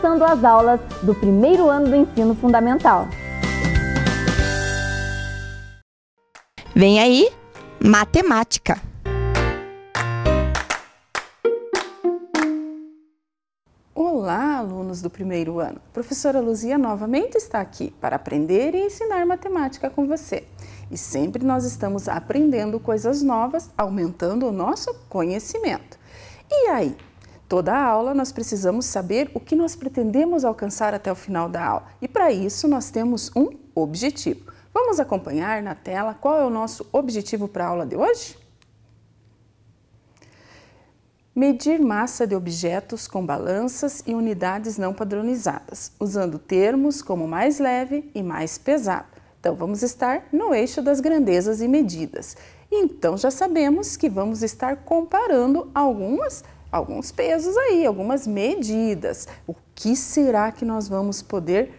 começando as aulas do primeiro ano do ensino fundamental. Vem aí, matemática. Olá, alunos do primeiro ano. A professora Luzia novamente está aqui para aprender e ensinar matemática com você. E sempre nós estamos aprendendo coisas novas, aumentando o nosso conhecimento. E aí? Toda a aula nós precisamos saber o que nós pretendemos alcançar até o final da aula. E para isso nós temos um objetivo. Vamos acompanhar na tela qual é o nosso objetivo para a aula de hoje? Medir massa de objetos com balanças e unidades não padronizadas, usando termos como mais leve e mais pesado. Então vamos estar no eixo das grandezas e medidas. Então já sabemos que vamos estar comparando alguns pesos aí, algumas medidas. O que será que nós vamos poder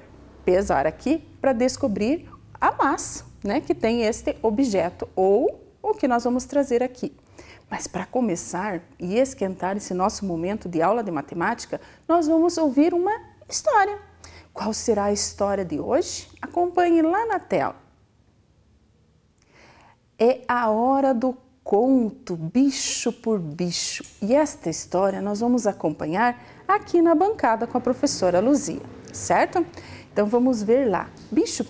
pesar aqui para descobrir a massa, né, que tem este objeto ou o que nós vamos trazer aqui? Mas para começar e esquentar esse nosso momento de aula de matemática, nós vamos ouvir uma história. Qual será a história de hoje? Acompanhe lá na tela. É a hora do conto Bicho por Bicho. E esta história nós vamos acompanhar aqui na bancada com a professora Luzia, certo? Então vamos ver lá. Bicho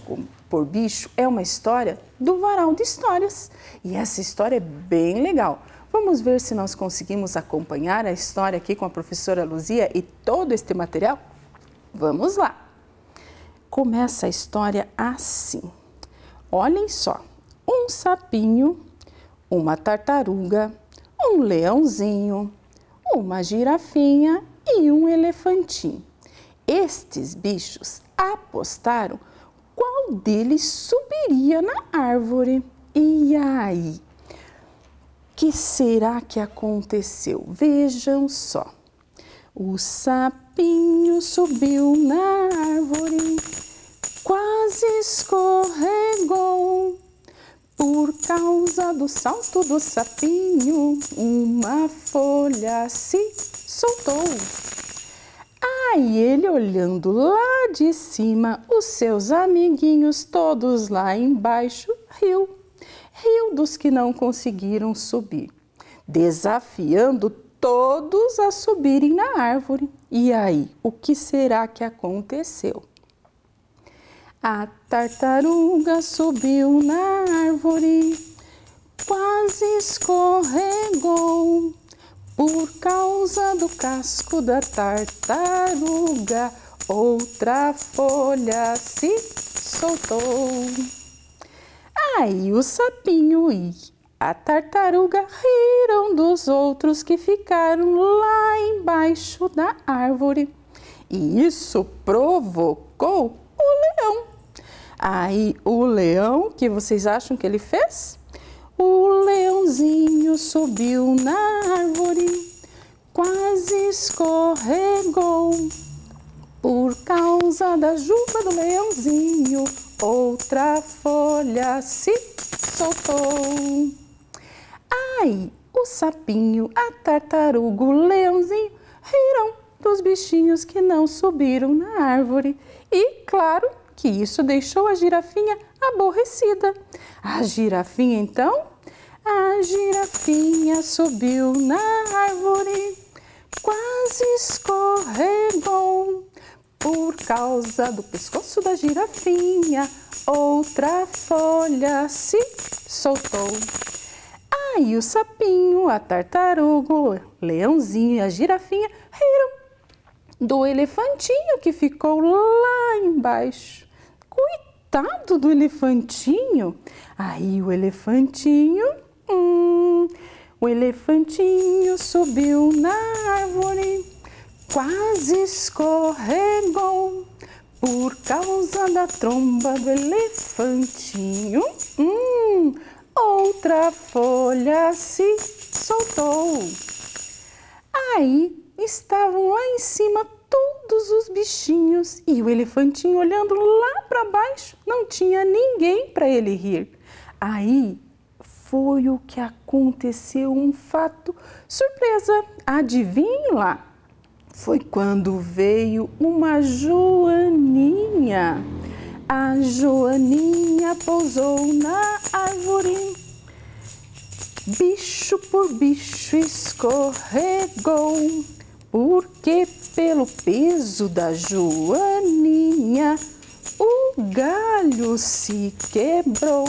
por Bicho é uma história do Varal de Histórias. E essa história é bem legal. Vamos ver se nós conseguimos acompanhar a história aqui com a professora Luzia e todo este material? Vamos lá! Começa a história assim. Olhem só, um sapinho, uma tartaruga, um leãozinho, uma girafinha e um elefantinho. Estes bichos apostaram qual deles subiria na árvore. E aí? O que será que aconteceu? Vejam só. O sapinho subiu na árvore, quase escorregou. Por causa do salto do sapinho, uma folha se soltou. Aí ele, olhando lá de cima, os seus amiguinhos todos lá embaixo, riu dos que não conseguiram subir, desafiando todos a subirem na árvore. E aí, o que será que aconteceu? A tartaruga subiu na árvore, quase escorregou. Por causa do casco da tartaruga, outra folha se soltou. Aí o sapinho e a tartaruga riram dos outros que ficaram lá embaixo da árvore. E isso provocou o leão. Aí o leão, o que vocês acham que ele fez? O leãozinho subiu na árvore, quase escorregou. Por causa da juba do leãozinho, outra folha se soltou. Aí o sapinho, a tartaruga, o leãozinho riram dos bichinhos que não subiram na árvore. E claro que isso deixou a girafinha aborrecida. A girafinha então, a girafinha subiu na árvore, quase escorregou. Por causa do pescoço da girafinha, outra folha se soltou. Aí o sapinho, a tartaruga, o leãozinho e a girafinha riram do elefantinho que ficou lá embaixo. Coitado do elefantinho! Aí o elefantinho subiu na árvore, quase escorregou. Por causa da tromba do elefantinho, outra folha se soltou. Aí estavam lá em cima todos os bichinhos e o elefantinho olhando lá para baixo, não tinha ninguém para ele rir. Aí foi o que aconteceu, um fato surpresa. Adivinhe lá. Foi quando veio uma joaninha. A joaninha pousou na árvore. Bicho por bicho escorregou, porque pelo peso da joaninha o galho se quebrou.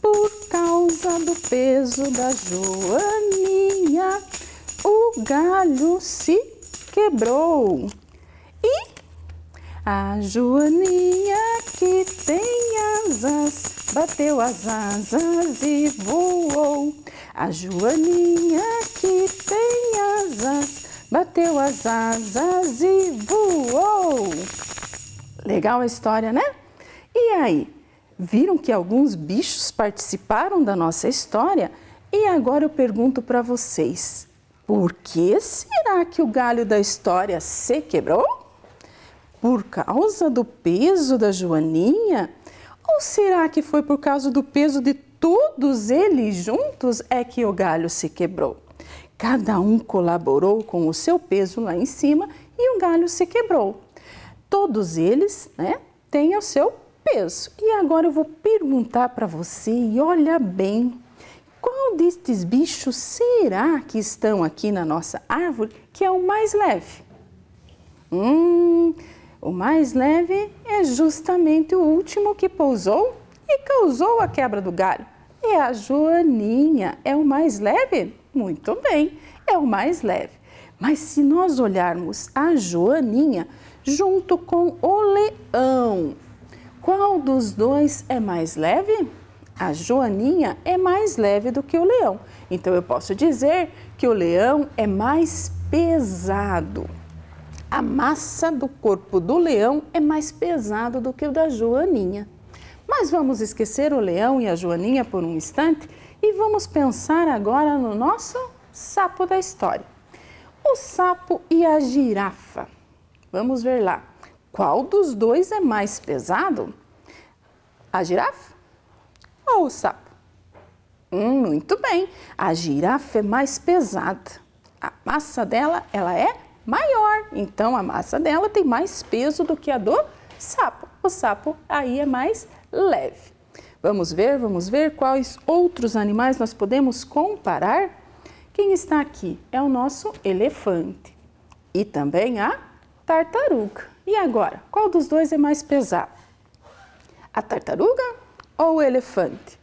Por causa do peso da joaninha o galho se quebrou. E a joaninha que tem asas bateu as asas e voou. A joaninha que tem asas bateu as asas e voou. Legal a história, né? E aí, viram que alguns bichos participaram da nossa história? E agora eu pergunto para vocês, por que será que o galho da história se quebrou? Por causa do peso da joaninha? Ou será que foi por causa do peso de todos eles juntos é que o galho se quebrou? Cada um colaborou com o seu peso lá em cima e o galho se quebrou. Todos eles, né, têm o seu peso. E agora eu vou perguntar para você, e olha bem, qual destes bichos será que estão aqui na nossa árvore que é o mais leve? O mais leve é justamente o último que pousou e causou a quebra do galho. É a joaninha. É o mais leve? Muito bem, é o mais leve. Mas se nós olharmos a joaninha junto com o leão, qual dos dois é mais leve? A joaninha é mais leve do que o leão. Então eu posso dizer que o leão é mais pesado. A massa do corpo do leão é mais pesado do que o da joaninha. Mas vamos esquecer o leão e a joaninha por um instante e vamos pensar agora no nosso sapo da história. O sapo e a girafa. Vamos ver lá. Qual dos dois é mais pesado? A girafa ou o sapo? Muito bem. A girafa é mais pesada. A massa dela, ela é maior, então a massa dela tem mais peso do que a do sapo. O sapo aí é mais leve. Vamos ver quais outros animais nós podemos comparar. Quem está aqui é o nosso elefante e também a tartaruga. E agora, qual dos dois é mais pesado? A tartaruga ou o elefante?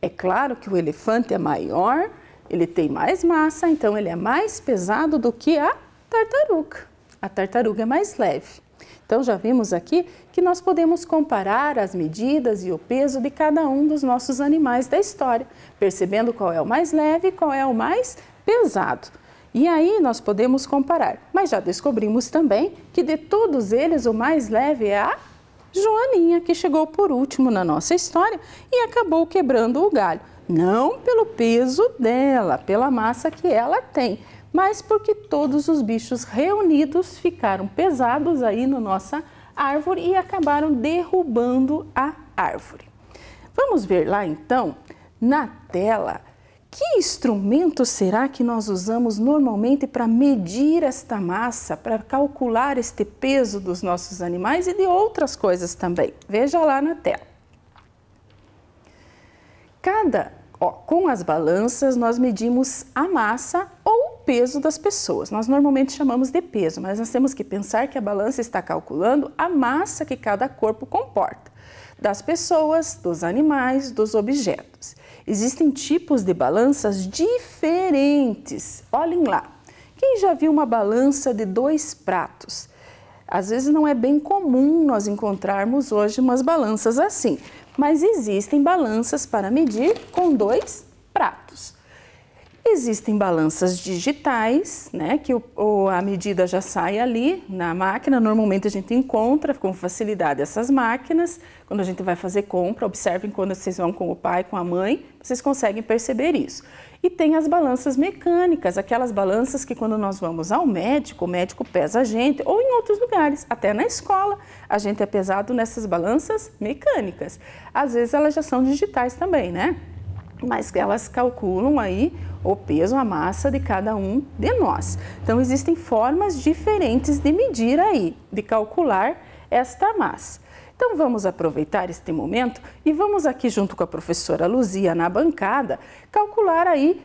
É claro que o elefante é maior, ele tem mais massa, então ele é mais pesado do que a tartaruga. A tartaruga é mais leve. Então já vimos aqui que nós podemos comparar as medidas e o peso de cada um dos nossos animais da história, percebendo qual é o mais leve e qual é o mais pesado. E aí nós podemos comparar, mas já descobrimos também que de todos eles o mais leve é a joaninha, que chegou por último na nossa história e acabou quebrando o galho. Não pelo peso dela, pela massa que ela tem, mas porque todos os bichos reunidos ficaram pesados aí na nossa árvore e acabaram derrubando a árvore. Vamos ver lá então, na tela, que instrumento será que nós usamos normalmente para medir esta massa, para calcular este peso dos nossos animais e de outras coisas também? Veja lá na tela. Com as balanças nós medimos a massa ou o peso das pessoas. Nós normalmente chamamos de peso, mas nós temos que pensar que a balança está calculando a massa que cada corpo comporta, das pessoas, dos animais, dos objetos. Existem tipos de balanças diferentes. Olhem lá. Quem já viu uma balança de 2 pratos? Às vezes não é bem comum nós encontrarmos hoje umas balanças assim, mas existem balanças para medir com 2 pratos. Existem balanças digitais, né, que a medida já sai ali na máquina. Normalmente a gente encontra com facilidade essas máquinas. Quando a gente vai fazer compra, observem quando vocês vão com o pai, com a mãe, vocês conseguem perceber isso. E tem as balanças mecânicas, aquelas balanças que quando nós vamos ao médico, o médico pesa a gente, ou em outros lugares, até na escola, a gente é pesado nessas balanças mecânicas. Às vezes elas já são digitais também, né? mas elas calculam aí o peso, a massa de cada um de nós. Então, existem formas diferentes de medir aí, de calcular esta massa. Então, vamos aproveitar este momento e vamos aqui junto com a professora Luzia na bancada, calcular aí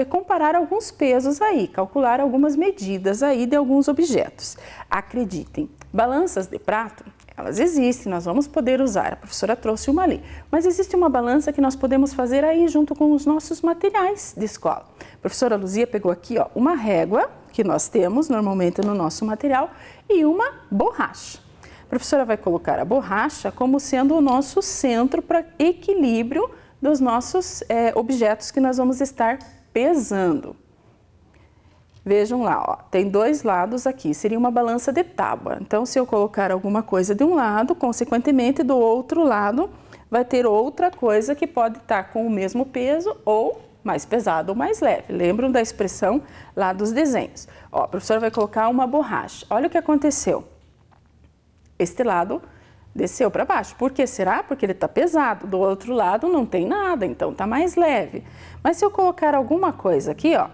comparar alguns pesos aí, calcular algumas medidas aí de alguns objetos. Acreditem, balanças de prato, elas existem, nós vamos poder usar, a professora trouxe uma ali, mas existe uma balança que nós podemos fazer aí junto com os nossos materiais de escola. A professora Luzia pegou aqui, ó, uma régua, que nós temos normalmente no nosso material, e uma borracha. A professora vai colocar a borracha como sendo o nosso centro para equilíbrio dos nossos objetos que nós vamos estar pesando. Vejam lá, ó, tem dois lados aqui, seria uma balança de tábua. Então, se eu colocar alguma coisa de um lado, consequentemente, do outro lado, vai ter outra coisa que pode estar com o mesmo peso ou mais pesado ou mais leve. Lembram da expressão lá dos desenhos? Ó, a professora vai colocar uma borracha. Olha o que aconteceu. Este lado desceu para baixo. Por que será? Porque ele está pesado. Do outro lado não tem nada, então está mais leve. Mas se eu colocar alguma coisa aqui, ó,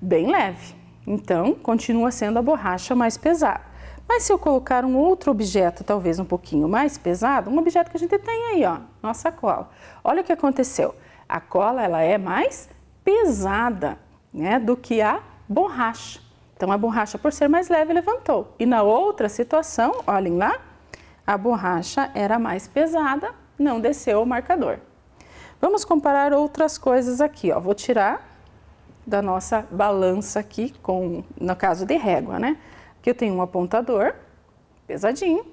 bem leve, então continua sendo a borracha mais pesada. Mas se eu colocar um outro objeto, talvez um pouquinho mais pesado, um objeto que a gente tem aí, ó, nossa cola. Olha o que aconteceu. A cola, ela é mais pesada, né, do que a borracha. Então, a borracha, por ser mais leve, levantou. E na outra situação, olhem lá, a borracha era mais pesada, não desceu o marcador. Vamos comparar outras coisas aqui, ó. Vou tirar da nossa balança aqui, no caso de régua, né? Aqui eu tenho um apontador, pesadinho.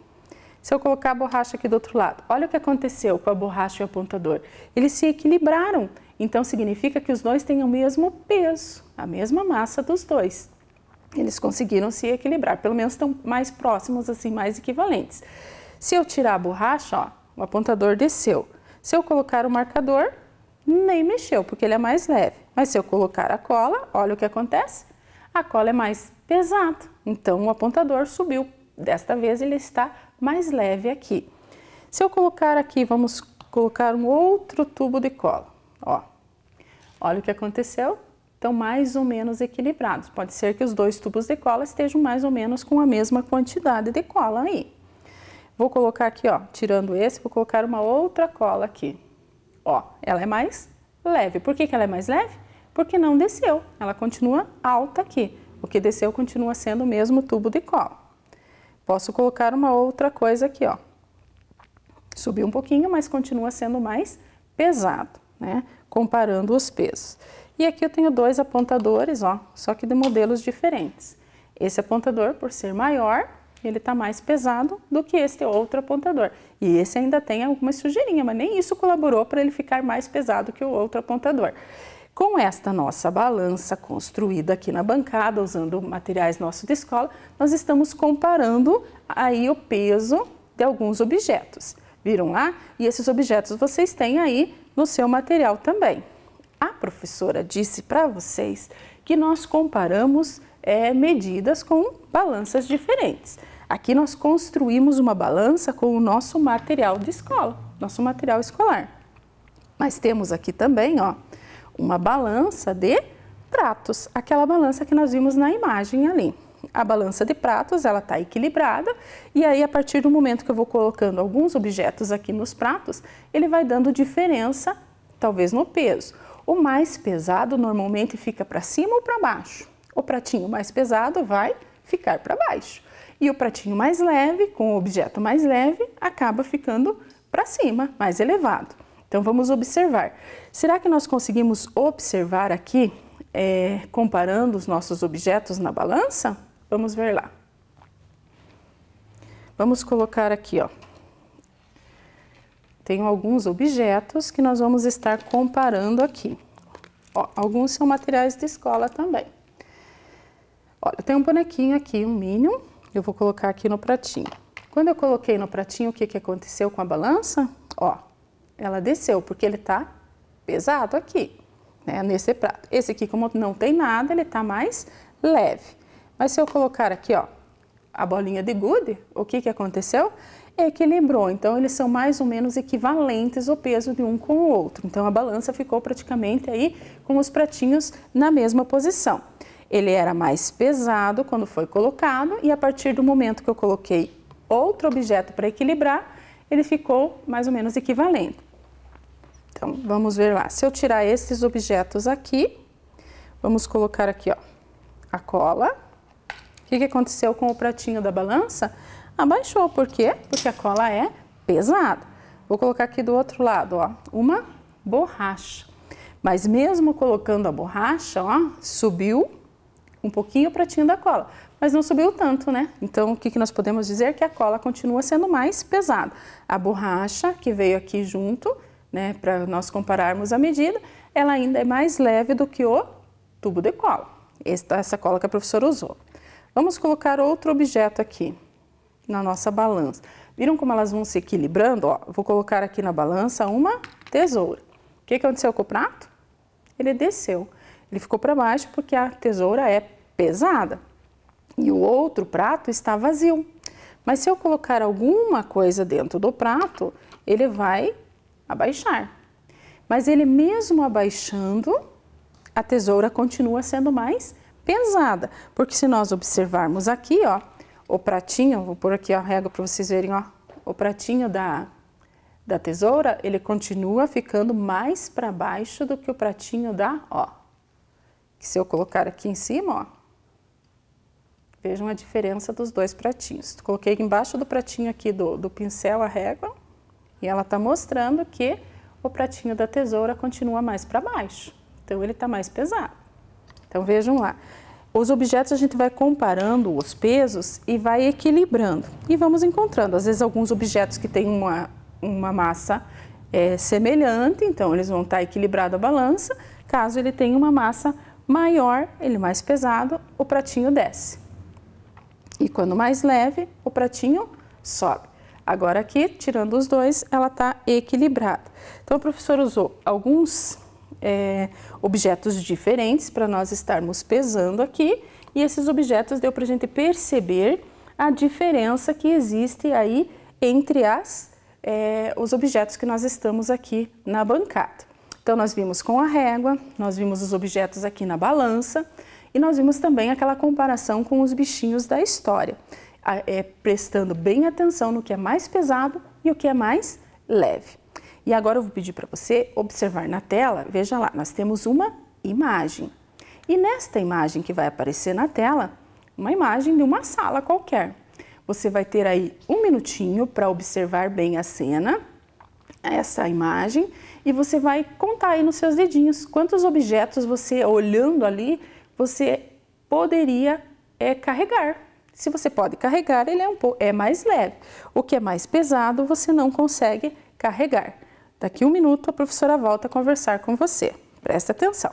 Se eu colocar a borracha aqui do outro lado, olha o que aconteceu com a borracha e o apontador. Eles se equilibraram, então significa que os dois têm o mesmo peso, a mesma massa dos dois. Eles conseguiram se equilibrar, pelo menos estão mais próximos, assim, mais equivalentes. Se eu tirar a borracha, ó, o apontador desceu. Se eu colocar o marcador, nem mexeu, porque ele é mais leve. Mas se eu colocar a cola, olha o que acontece. A cola é mais pesada, então o apontador subiu. Desta vez ele está mais leve aqui. Se eu colocar aqui, vamos colocar um outro tubo de cola. Ó, olha o que aconteceu. Estão mais ou menos equilibrados. Pode ser que os dois tubos de cola estejam mais ou menos com a mesma quantidade de cola aí. Vou colocar aqui, ó, tirando esse, vou colocar uma outra cola aqui. Ó, ela é mais leve. Por que ela é mais leve? Porque não desceu. Ela continua alta aqui. O que desceu continua sendo o mesmo tubo de cola. Posso colocar uma outra coisa aqui, ó. Subiu um pouquinho, mas continua sendo mais pesado, né? Comparando os pesos. E aqui eu tenho dois apontadores, ó, só que de modelos diferentes. Esse apontador, por ser maior, ele está mais pesado do que este outro apontador. E esse ainda tem alguma sujeirinha, mas nem isso colaborou para ele ficar mais pesado que o outro apontador. Com esta nossa balança construída aqui na bancada, usando materiais nossos de escola, nós estamos comparando aí o peso de alguns objetos. Viram lá? E esses objetos vocês têm aí no seu material também. A professora disse para vocês que nós comparamos medidas com balanças diferentes. Aqui nós construímos uma balança com o nosso material de escola, nosso material escolar. Mas temos aqui também, ó, uma balança de pratos, aquela balança que nós vimos na imagem ali. A balança de pratos, ela está equilibrada e aí a partir do momento que eu vou colocando alguns objetos aqui nos pratos, ele vai dando diferença, talvez no peso. O mais pesado normalmente fica para cima ou para baixo. O pratinho mais pesado vai ficar para baixo. E o pratinho mais leve, com o objeto mais leve, acaba ficando para cima, mais elevado. Então, vamos observar. Será que nós conseguimos observar aqui, comparando os nossos objetos na balança? Vamos ver lá. Vamos colocar aqui, ó. Tenho alguns objetos que nós vamos estar comparando aqui. Ó, alguns são materiais de escola também. Olha, tem um bonequinho aqui, um Minion. Eu vou colocar aqui no pratinho. Quando eu coloquei no pratinho, o que aconteceu com a balança? Ó, ela desceu, porque ele tá pesado aqui, né, nesse prato. Esse aqui, como não tem nada, ele tá mais leve. Mas se eu colocar aqui, ó, a bolinha de gude, o que aconteceu? equilibrou. Então, eles são mais ou menos equivalentes o peso de um com o outro. Então, a balança ficou praticamente aí com os pratinhos na mesma posição. Ele era mais pesado quando foi colocado e a partir do momento que eu coloquei outro objeto para equilibrar, ele ficou mais ou menos equivalente. Então, vamos ver lá. Se eu tirar esses objetos aqui, vamos colocar aqui, ó, a cola. O que aconteceu com o pratinho da balança? Abaixou. Por quê? Porque a cola é pesada. Vou colocar aqui do outro lado, ó, uma borracha. Mas mesmo colocando a borracha, ó, subiu um pouquinho o pratinho da cola, mas não subiu tanto, né? Então, o que nós podemos dizer? Que a cola continua sendo mais pesada. A borracha, que veio aqui junto, né, para nós compararmos a medida, ela ainda é mais leve do que o tubo de cola. Essa cola que a professora usou. Vamos colocar outro objeto aqui na nossa balança. Viram como elas vão se equilibrando? Ó, vou colocar aqui na balança uma tesoura. O que aconteceu com o prato? Ele desceu. Ele ficou para baixo porque a tesoura é pesada. E o outro prato está vazio. Mas se eu colocar alguma coisa dentro do prato, ele vai abaixar. Mas ele mesmo abaixando, a tesoura continua sendo mais pesada. Porque se nós observarmos aqui, ó, o pratinho, vou pôr aqui a régua para vocês verem, ó, o pratinho da tesoura, ele continua ficando mais para baixo do que o pratinho ó. Que se eu colocar aqui em cima, ó, vejam a diferença dos dois pratinhos. Coloquei embaixo do pratinho aqui do pincel a régua e ela está mostrando que o pratinho da tesoura continua mais para baixo. Então, ele está mais pesado. Então, vejam lá. Os objetos a gente vai comparando os pesos e vai equilibrando. E vamos encontrando. Às vezes, alguns objetos que têm uma massa semelhante, então, eles vão estar equilibrado a balança. Caso ele tenha uma massa maior, ele mais pesado, o pratinho desce. E quando mais leve, o pratinho sobe. Agora aqui, tirando os dois, ela está equilibrada. Então, a professora usou alguns objetos diferentes para nós estarmos pesando aqui. E esses objetos deu para a gente perceber a diferença que existe aí entre os objetos que nós estamos aqui na bancada. Então, nós vimos com a régua, nós vimos os objetos aqui na balança e nós vimos também aquela comparação com os bichinhos da história, prestando bem atenção no que é mais pesado e o que é mais leve. E agora eu vou pedir para você observar na tela, veja lá, nós temos uma imagem. E nesta imagem que vai aparecer na tela, uma imagem de uma sala qualquer. Você vai ter aí um minutinho para observar bem a cena, essa imagem, e você vai contar aí nos seus dedinhos quantos objetos você, olhando ali, você poderia carregar. Se você pode carregar, ele é mais leve. O que é mais pesado, você não consegue carregar. Daqui um minuto, a professora volta a conversar com você. Presta atenção.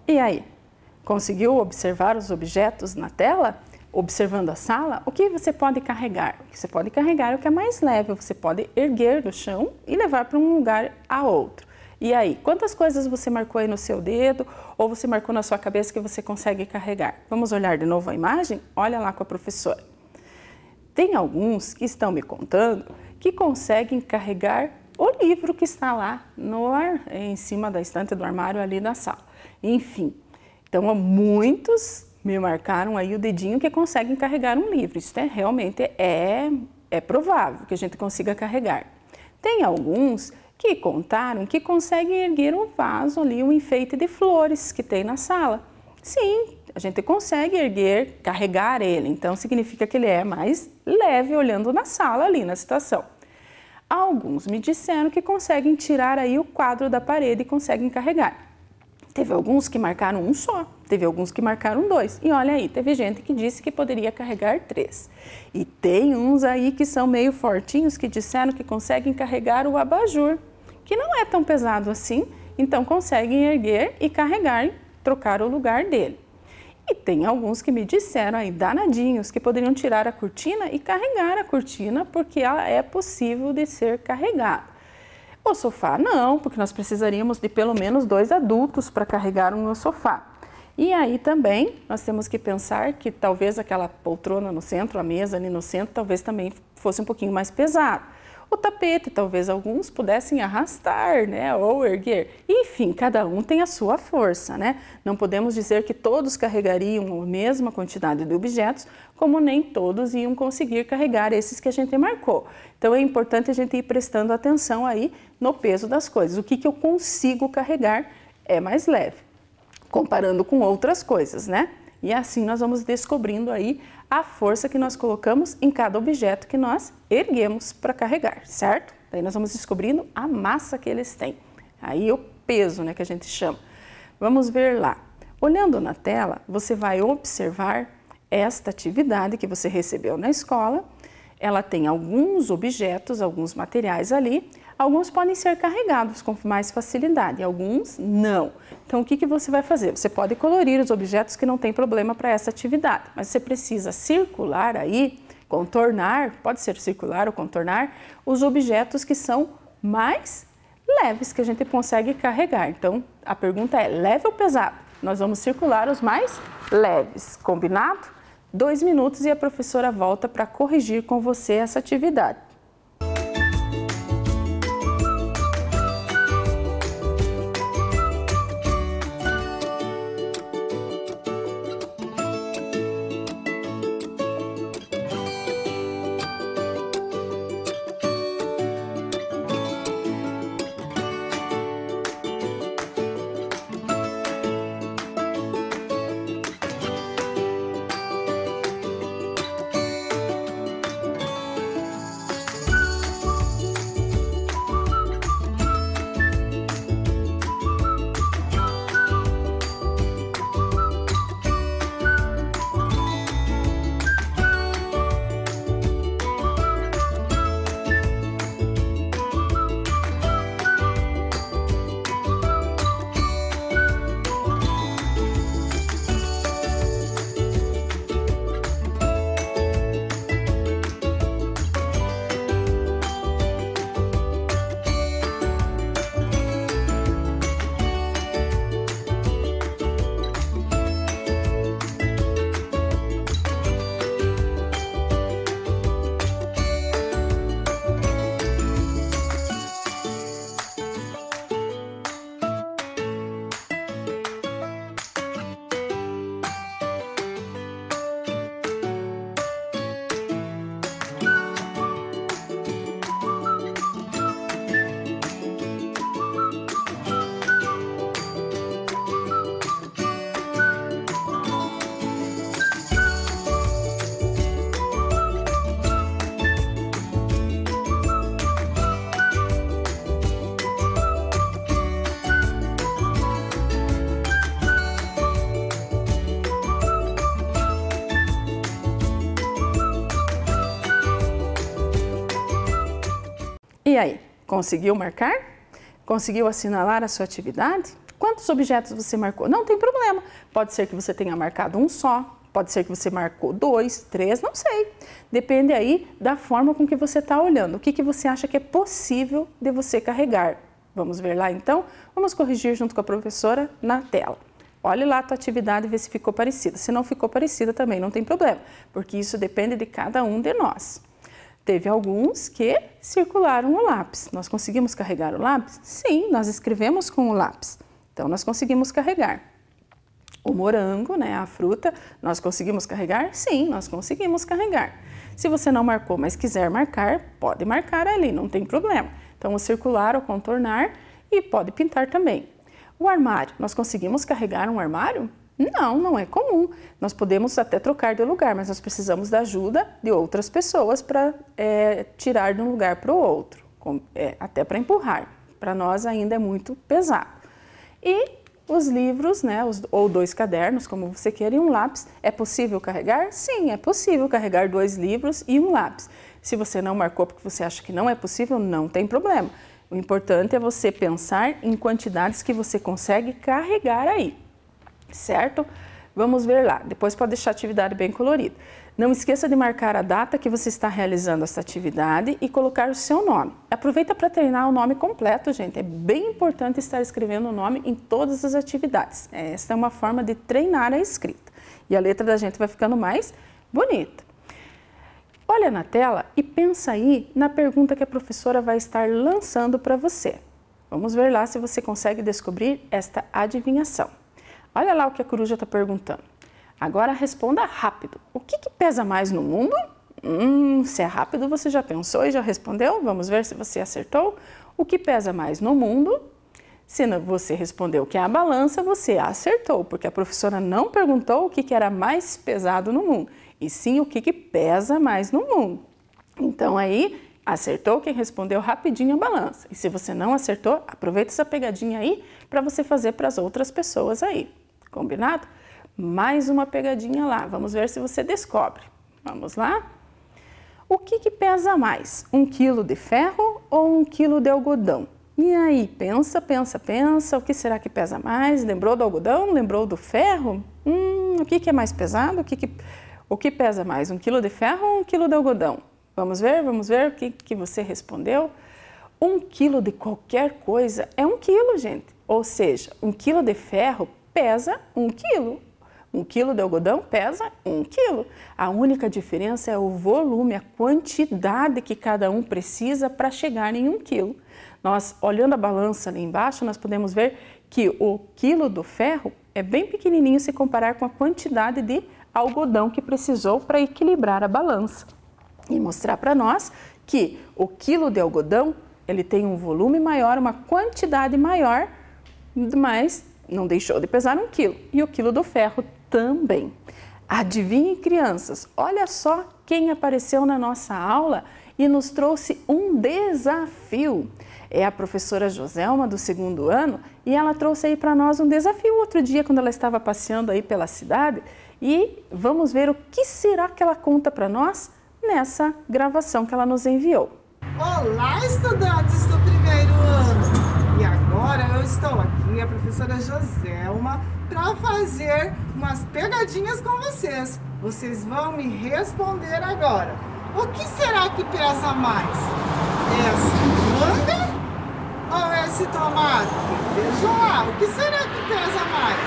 E aí, conseguiu observar os objetos na tela? Observando a sala, o que você pode carregar? O que você pode carregar é o que é mais leve, você pode erguer do chão e levar para um lugar a outro. E aí, quantas coisas você marcou aí no seu dedo ou você marcou na sua cabeça que você consegue carregar? Vamos olhar de novo a imagem? Olha lá com a professora. Tem alguns que estão me contando que conseguem carregar o livro que está lá em cima da estante do armário ali na sala. Enfim, então muitos me marcaram aí o dedinho que conseguem carregar um livro. Isso realmente é é provável que a gente consiga carregar. Tem alguns que contaram que conseguem erguer um vaso ali, um enfeite de flores que tem na sala. Sim, a gente consegue erguer, carregar ele, então significa que ele é mais leve olhando na sala ali, na situação. Alguns me disseram que conseguem tirar aí o quadro da parede e conseguem carregar. Teve alguns que marcaram um só, teve alguns que marcaram 2. E olha aí, teve gente que disse que poderia carregar 3. E tem uns aí que são meio fortinhos que disseram que conseguem carregar o abajur, que não é tão pesado assim, então conseguem erguer e carregar, trocar o lugar dele. E tem alguns que me disseram aí, danadinhos, que poderiam tirar a cortina e carregar a cortina, porque ela é possível de ser carregada. O sofá não, porque nós precisaríamos de pelo menos 2 adultos para carregar um sofá. E aí também nós temos que pensar que talvez aquela poltrona no centro, a mesa ali no centro, talvez também fosse um pouquinho mais pesado. O tapete, talvez alguns pudessem arrastar, né, ou erguer. Enfim, cada um tem a sua força, né? Não podemos dizer que todos carregariam a mesma quantidade de objetos, como nem todos iam conseguir carregar esses que a gente marcou. Então é importante a gente ir prestando atenção aí no peso das coisas. O que eu consigo carregar é mais leve, comparando com outras coisas, né? E assim nós vamos descobrindo aí a força que nós colocamos em cada objeto que nós erguemos para carregar, certo? Daí nós vamos descobrindo a massa que eles têm. Aí o peso, né, que a gente chama. Vamos ver lá. Olhando na tela, você vai observar esta atividade que você recebeu na escola. Ela tem alguns objetos, alguns materiais ali. Alguns podem ser carregados com mais facilidade, alguns não. Então, o que você vai fazer? Você pode colorir os objetos que não tem problema para essa atividade, mas você precisa circular aí, contornar, pode ser circular ou contornar, os objetos que são mais leves, que a gente consegue carregar. Então, a pergunta é, leve ou pesado? Nós vamos circular os mais leves, combinado? 2 minutos e a professora volta para corrigir com você essa atividade. E aí, conseguiu marcar? Conseguiu assinalar a sua atividade? Quantos objetos você marcou? Não tem problema. Pode ser que você tenha marcado um só, pode ser que você marcou 2, 3, não sei. Depende aí da forma com que você está olhando. O que você acha que é possível de você carregar? Vamos ver lá então? Vamos corrigir junto com a professora na tela. Olhe lá a tua atividade e vê se ficou parecida. Se não ficou parecida também não tem problema, porque isso depende de cada um de nós. Teve alguns que circularam o lápis. Nós conseguimos carregar o lápis? Sim, nós escrevemos com o lápis. Então, nós conseguimos carregar. O morango, né, a fruta, nós conseguimos carregar? Sim, nós conseguimos carregar. Se você não marcou, mas quiser marcar, pode marcar ali, não tem problema. Então, o circular, o contornar e pode pintar também. O armário, nós conseguimos carregar um armário? Não, não é comum. Nós podemos até trocar de lugar, mas nós precisamos da ajuda de outras pessoas para tirar de um lugar para o outro, até para empurrar. Para nós ainda é muito pesado. E os livros, né, ou 2 cadernos, como você queira, e um lápis, é possível carregar? Sim, é possível carregar 2 livros e um lápis. Se você não marcou porque você acha que não é possível, não tem problema. O importante é você pensar em quantidades que você consegue carregar aí. Certo? Vamos ver lá. Depois pode deixar a atividade bem colorida. Não esqueça de marcar a data que você está realizando essa atividade e colocar o seu nome. Aproveita para treinar o nome completo, gente. É bem importante estar escrevendo o nome em todas as atividades. Essa é uma forma de treinar a escrita. E a letra da gente vai ficando mais bonita. Olha na tela e pensa aí na pergunta que a professora vai estar lançando para você. Vamos ver lá se você consegue descobrir esta adivinhação. Olha lá o que a coruja está perguntando. Agora responda rápido. O que pesa mais no mundo? Se é rápido, você já pensou e já respondeu? Vamos ver se você acertou. O que pesa mais no mundo? Se você respondeu que é a balança, você acertou, porque a professora não perguntou o que era mais pesado no mundo, e sim o que pesa mais no mundo. Então aí, acertou quem respondeu rapidinho a balança. E se você não acertou, aproveita essa pegadinha aí para você fazer para as outras pessoas aí. Combinado? Mais uma pegadinha lá. Vamos ver se você descobre. Vamos lá? O que pesa mais? 1 quilo de ferro ou 1 quilo de algodão? E aí, pensa, pensa, pensa. O que será que pesa mais? Lembrou do algodão? Lembrou do ferro? O que é mais pesado? O que pesa mais? 1 quilo de ferro ou 1 quilo de algodão? Vamos ver o que você respondeu. 1 quilo de qualquer coisa é 1 quilo, gente. Ou seja, 1 quilo de ferro pesa 1 quilo. 1 quilo de algodão pesa 1 quilo. A única diferença é o volume, a quantidade que cada um precisa para chegar em 1 quilo. Nós, olhando a balança ali embaixo, nós podemos ver que o quilo do ferro é bem pequenininho se comparar com a quantidade de algodão que precisou para equilibrar a balança. E mostrar para nós que o quilo de algodão, ele tem um volume maior, uma quantidade maior, mas não deixou de pesar 1 quilo. E o quilo do ferro também. Adivinhem, crianças, olha só quem apareceu na nossa aula e nos trouxe um desafio. É a professora Joselma, do 2º ano, e ela trouxe aí para nós um desafio outro dia, quando ela estava passeando aí pela cidade. E vamos ver o que será que ela conta para nós nessa gravação que ela nos enviou. Olá, estudantes do 1º ano! E agora eu estou aqui, a professora Joselma, para fazer umas pegadinhas com vocês. Vocês vão me responder agora. O que será que pesa mais? Essa manga ou esse tomate? Vejam lá, o que será que pesa mais?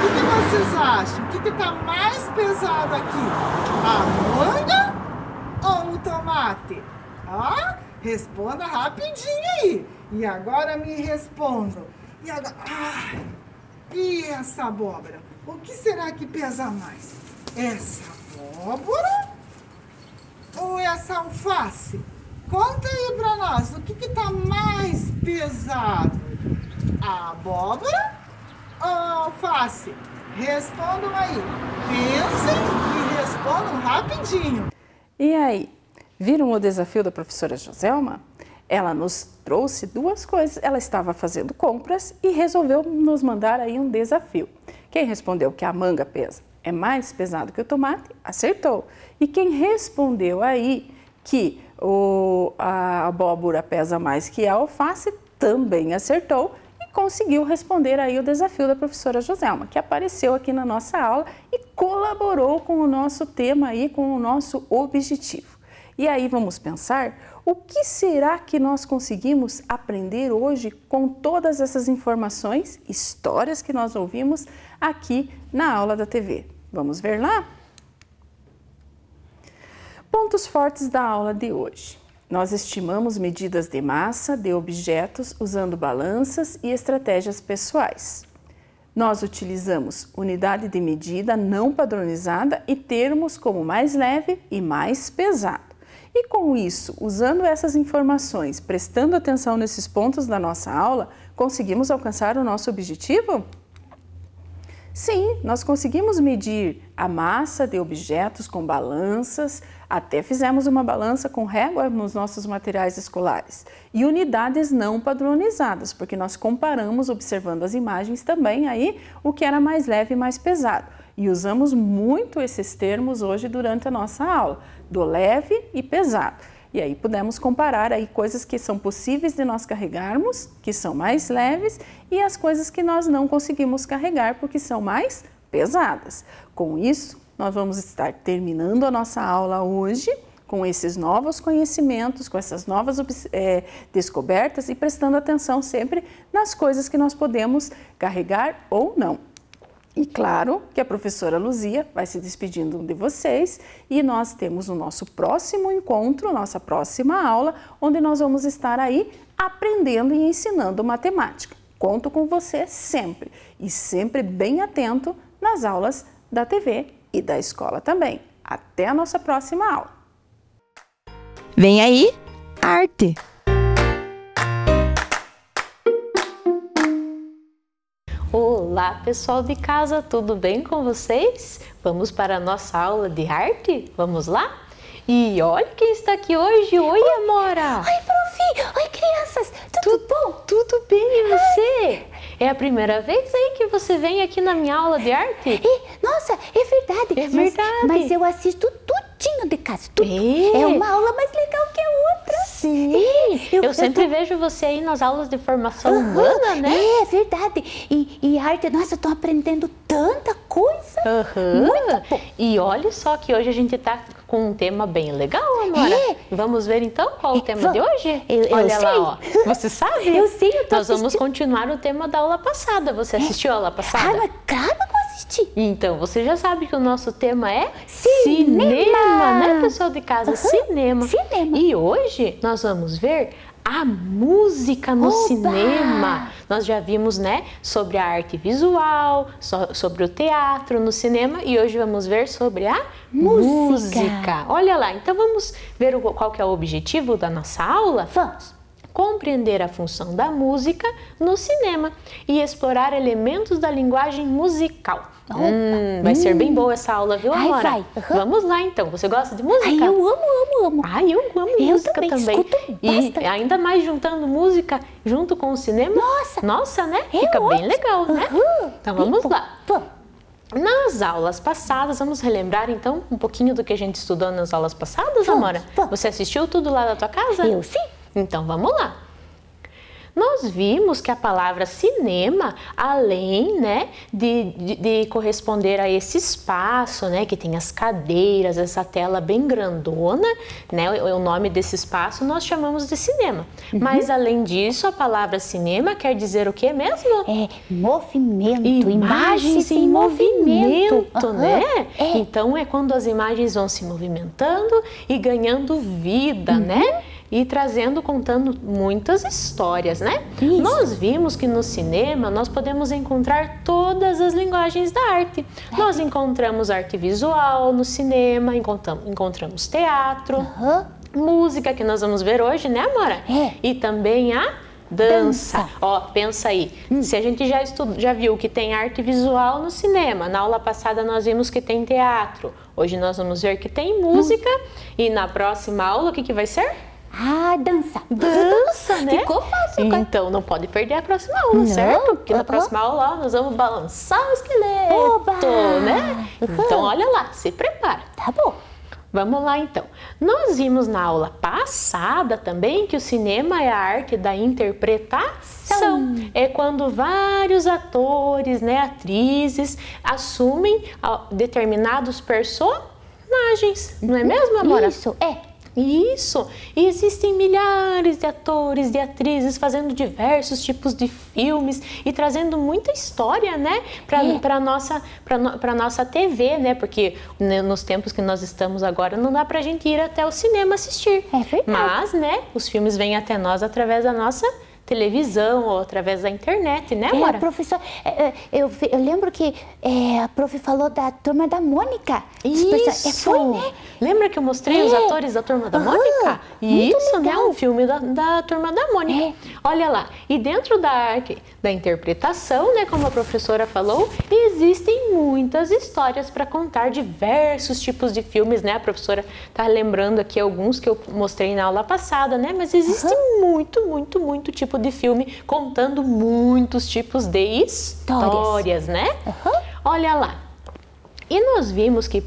O que vocês acham? O que está mais pesado aqui? A manga ou o tomate? Responda rapidinho aí. E agora me respondam. E agora... e essa abóbora? O que será que pesa mais? Essa abóbora ou essa alface? Conta aí pra nós, o que tá mais pesado? A abóbora ou a alface? Respondam aí. Pensem e respondam rapidinho. E aí, viram o desafio da professora Joselma? Ela nos trouxe 2 coisas. Ela estava fazendo compras e resolveu nos mandar aí um desafio. Quem respondeu que a manga é mais pesado que o tomate, acertou. E quem respondeu aí que a abóbora pesa mais que a alface, também acertou e conseguiu responder aí o desafio da professora Joselma, que apareceu aqui na nossa aula e colaborou com o nosso tema aí, com o nosso objetivo. E aí vamos pensar, o que será que nós conseguimos aprender hoje com todas essas informações, histórias que nós ouvimos aqui na aula da TV? Vamos ver lá? Pontos fortes da aula de hoje. Nós estimamos medidas de massa de objetos usando balanças e estratégias pessoais. Nós utilizamos unidade de medida não padronizada e termos como mais leve e mais pesado. E com isso, usando essas informações, prestando atenção nesses pontos da nossa aula, conseguimos alcançar o nosso objetivo? Sim, nós conseguimos medir a massa de objetos com balanças, até fizemos uma balança com régua nos nossos materiais escolares. E unidades não padronizadas, porque nós comparamos, observando as imagens também, aí o que era mais leve e mais pesado. E usamos muito esses termos hoje durante a nossa aula, do leve e pesado. E aí pudemos comparar aí coisas que são possíveis de nós carregarmos, que são mais leves, e as coisas que nós não conseguimos carregar porque são mais pesadas. Com isso, nós vamos estar terminando a nossa aula hoje com esses novos conhecimentos, com essas novas descobertas e prestando atenção sempre nas coisas que nós podemos carregar ou não. E claro que a professora Luzia vai se despedindo de vocês e nós temos o nosso próximo encontro, nossa próxima aula, onde nós vamos estar aí aprendendo e ensinando matemática. Conto com você sempre e sempre bem atento nas aulas da TV e da escola também. Até a nossa próxima aula. Vem aí, arte! Olá, pessoal de casa, tudo bem com vocês? Vamos para a nossa aula de arte? Vamos lá? E olha quem está aqui hoje. Oi, Amora! Oi, prof! Oi, crianças! Tudo bom? Tudo bem, e você? É a primeira vez aí que você vem aqui na minha aula de arte? Nossa, é verdade! É verdade! Mas eu assisto tudinho de casa, tudo! É uma aula mais legal que a outra! Sim! Eu sempre vejo você aí nas aulas de formação humana, né? É verdade! E arte, nossa, eu tô aprendendo tanta coisa! Muito bom! E olha só que hoje a gente tá com um tema bem legal, Amora. Vamos ver então qual é o tema de hoje? Olha lá, ó. Você sabe? Eu sei, eu tô Nós vamos continuar o tema da aula passada. Você assistiu a aula passada? Ah, mas claro que eu assisti! Então, você já sabe que o nosso tema é Cinema, né, pessoal de casa? Cinema. Cinema. E hoje nós vamos ver a música no cinema. Nós já vimos, né, sobre a arte visual, sobre o teatro no cinema e hoje vamos ver sobre a música. Olha lá, então vamos ver qual que é o objetivo da nossa aula? Vamos! Compreender a função da música no cinema e explorar elementos da linguagem musical. Vai ser bem boa essa aula, viu, Amora? Vai. Vamos lá, então. Você gosta de música? Ai, eu amo! Ai, eu amo música também. Escuto bastante. E ainda mais juntando música junto com o cinema. Nossa, né? Fica bem legal, né? Então vamos lá. Nas aulas passadas, vamos relembrar então um pouquinho do que a gente estudou nas aulas passadas, Amora? Você assistiu tudo lá da tua casa? Eu sim. Então vamos lá. Nós vimos que a palavra cinema, além, né, de corresponder a esse espaço, né, que tem as cadeiras, essa tela bem grandona, né, o nome desse espaço nós chamamos de cinema. Mas além disso, a palavra cinema quer dizer o que mesmo? É movimento, imagens em movimento, né? É. Então é quando as imagens vão se movimentando e ganhando vida, né? E contando muitas histórias, né? Isso. Nós vimos que no cinema nós podemos encontrar todas as linguagens da arte. Nós encontramos arte visual no cinema, encontramos teatro, música, que nós vamos ver hoje, né, Amora? E também a dança. Ó, pensa aí. Se a gente já viu que tem arte visual no cinema, na aula passada nós vimos que tem teatro. Hoje nós vamos ver que tem música. E na próxima aula, o que vai ser? Ah, dança. Dança, né? Ficou fácil. Então não pode perder a próxima aula, certo? Porque na próxima aula ó, nós vamos balançar o esqueleto, né? Então olha lá, se prepara. Tá bom. Vamos lá então. Nós vimos na aula passada também que o cinema é a arte da interpretação. É quando vários atores, né, atrizes assumem determinados personagens. Não é mesmo, Amora? Isso, é. Isso! E existem milhares de atores, de atrizes fazendo diversos tipos de filmes e trazendo muita história, né, para nossa TV, né, porque nos tempos que nós estamos agora não dá pra gente ir até o cinema assistir. É verdade. Mas, né, os filmes vêm até nós através da nossa televisão ou através da internet, né, Amora? Professor, eu lembro que a prof falou da Turma da Mônica. Isso! Foi, né? Lembra que eu mostrei os atores da Turma da Mônica? Isso, né? Um filme da Turma da Mônica. Olha lá, e dentro da arte da interpretação, né, como a professora falou, existem muitas histórias para contar diversos tipos de filmes, né? A professora tá lembrando aqui alguns que eu mostrei na aula passada, né? Mas existe muito tipo de filme contando muitos tipos de histórias, né? Olha lá. E nós vimos que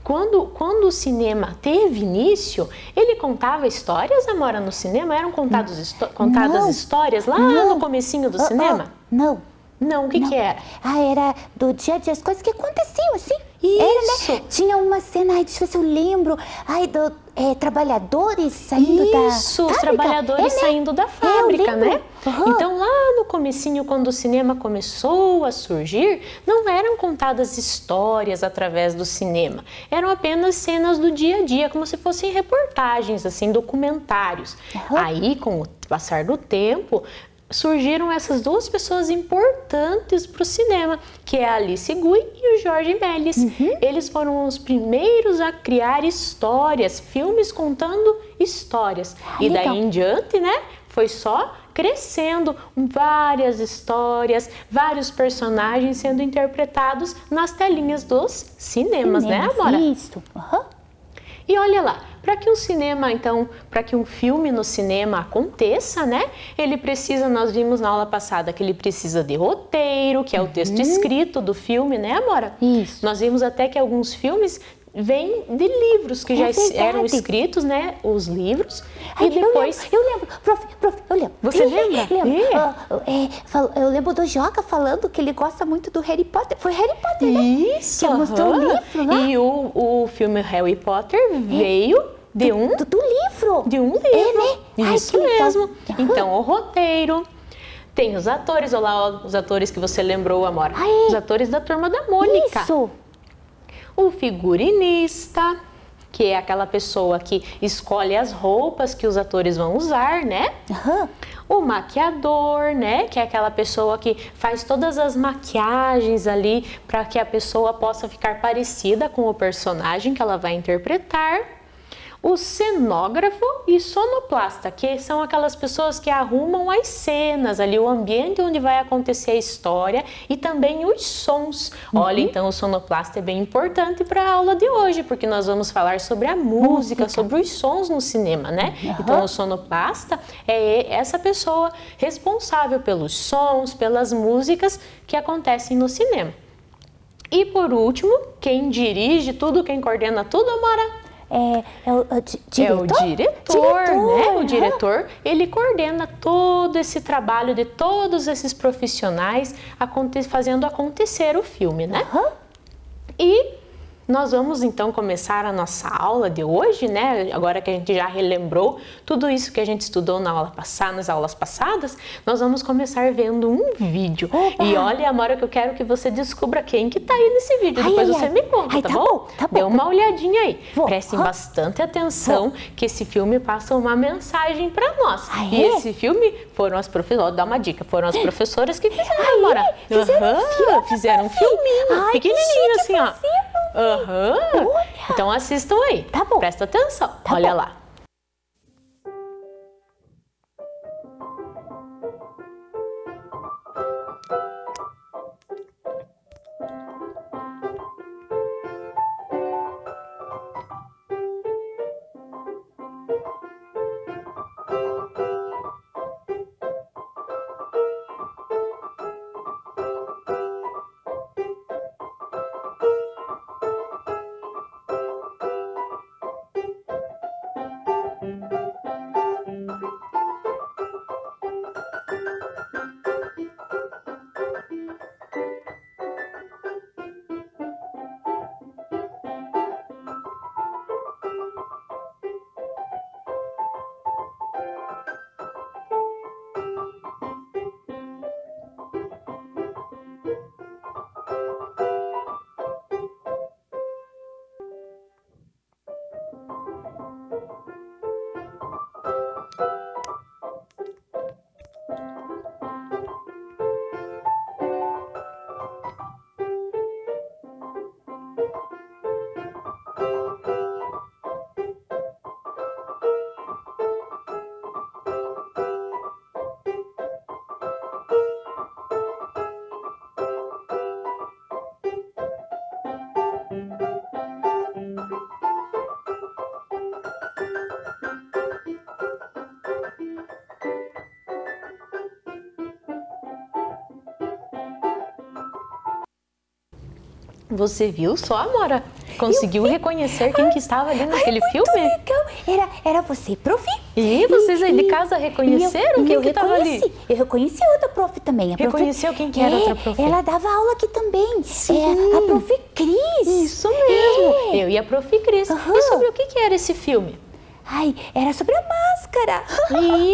quando o cinema teve início, ele contava histórias, Amora, no cinema? Eram contadas histórias lá no comecinho do cinema? Não. Não, o que era? Era do dia a dia, as coisas que aconteciam, assim. Isso. Era, né? Tinha uma cena, deixa eu ver se eu lembro, trabalhadores saindo da fábrica. Os trabalhadores saindo da fábrica, né? Uhum. Então, lá no comecinho, quando o cinema começou a surgir, não eram contadas histórias através do cinema. Eram apenas cenas do dia a dia, como se fossem reportagens, assim, documentários. Aí, com o passar do tempo, surgiram essas duas pessoas importantes para o cinema, que é a Alice Guy e o Jorge Méliès. Eles foram os primeiros a criar histórias, filmes contando histórias. E daí em diante, né, foi só crescendo, várias histórias, vários personagens sendo interpretados nas telinhas dos cinemas, né, Amora? Isso. E olha lá, para que um cinema, então, para que um filme no cinema aconteça, né? Ele precisa, nós vimos na aula passada que ele precisa de roteiro, que é o texto escrito do filme, né, Amora? Isso. Nós vimos até que alguns filmes vêm de livros que já eram escritos, né? Os livros. E depois... Eu lembro. Prof, eu lembro. Você lembra? Lembro. Eu lembro do Joca falando que ele gosta muito do Harry Potter. Foi Harry Potter, né? Isso. Que mostrou o livro lá. E o filme Harry Potter veio de um livro. De um livro. Né? Isso mesmo. Então, o roteiro. Tem os atores, olha lá, os atores que você lembrou, Amora. Os atores da Turma da Mônica. Isso. O figurinista, que é aquela pessoa que escolhe as roupas que os atores vão usar, né? O maquiador, né? Que é aquela pessoa que faz todas as maquiagens ali para que a pessoa possa ficar parecida com o personagem que ela vai interpretar. O cenógrafo e sonoplasta, que são aquelas pessoas que arrumam as cenas ali, o ambiente onde vai acontecer a história e também os sons. Olha, então o sonoplasta é bem importante para a aula de hoje, porque nós vamos falar sobre a música, sobre os sons no cinema, né? Então o sonoplasta é essa pessoa responsável pelos sons, pelas músicas que acontecem no cinema. E por último, quem dirige tudo, quem coordena tudo, Amora? É o diretor? É o diretor, né? O diretor, ele coordena todo esse trabalho de todos esses profissionais fazendo acontecer o filme, né? E nós vamos então começar a nossa aula de hoje, né? Agora que a gente já relembrou tudo isso que a gente estudou nas aulas passadas, nós vamos começar vendo um vídeo. E olha, Amora, que eu quero que você descubra quem que tá aí nesse vídeo. Depois você me conta, tá bom? Dê uma olhadinha aí. Prestem bastante atenção que esse filme passa uma mensagem para nós. E esse filme foram as professoras, dá uma dica, foram as professoras que fizeram, Amora. Fizeram um filminho, pequenininho assim, ó. Então assistam aí. Tá bom. Presta atenção. Olha lá. Você viu só, Amora? Conseguiu reconhecer quem que estava ali naquele filme? Legal. Era você, prof. E vocês aí de casa reconheceram quem que estava ali? Eu reconheci outra prof também. Reconheceu quem que era outra prof? Ela dava aula aqui também. Sim. A prof. Cris. Isso mesmo. Eu e a prof. Cris. E sobre o que era esse filme? Ai, era sobre a máscara.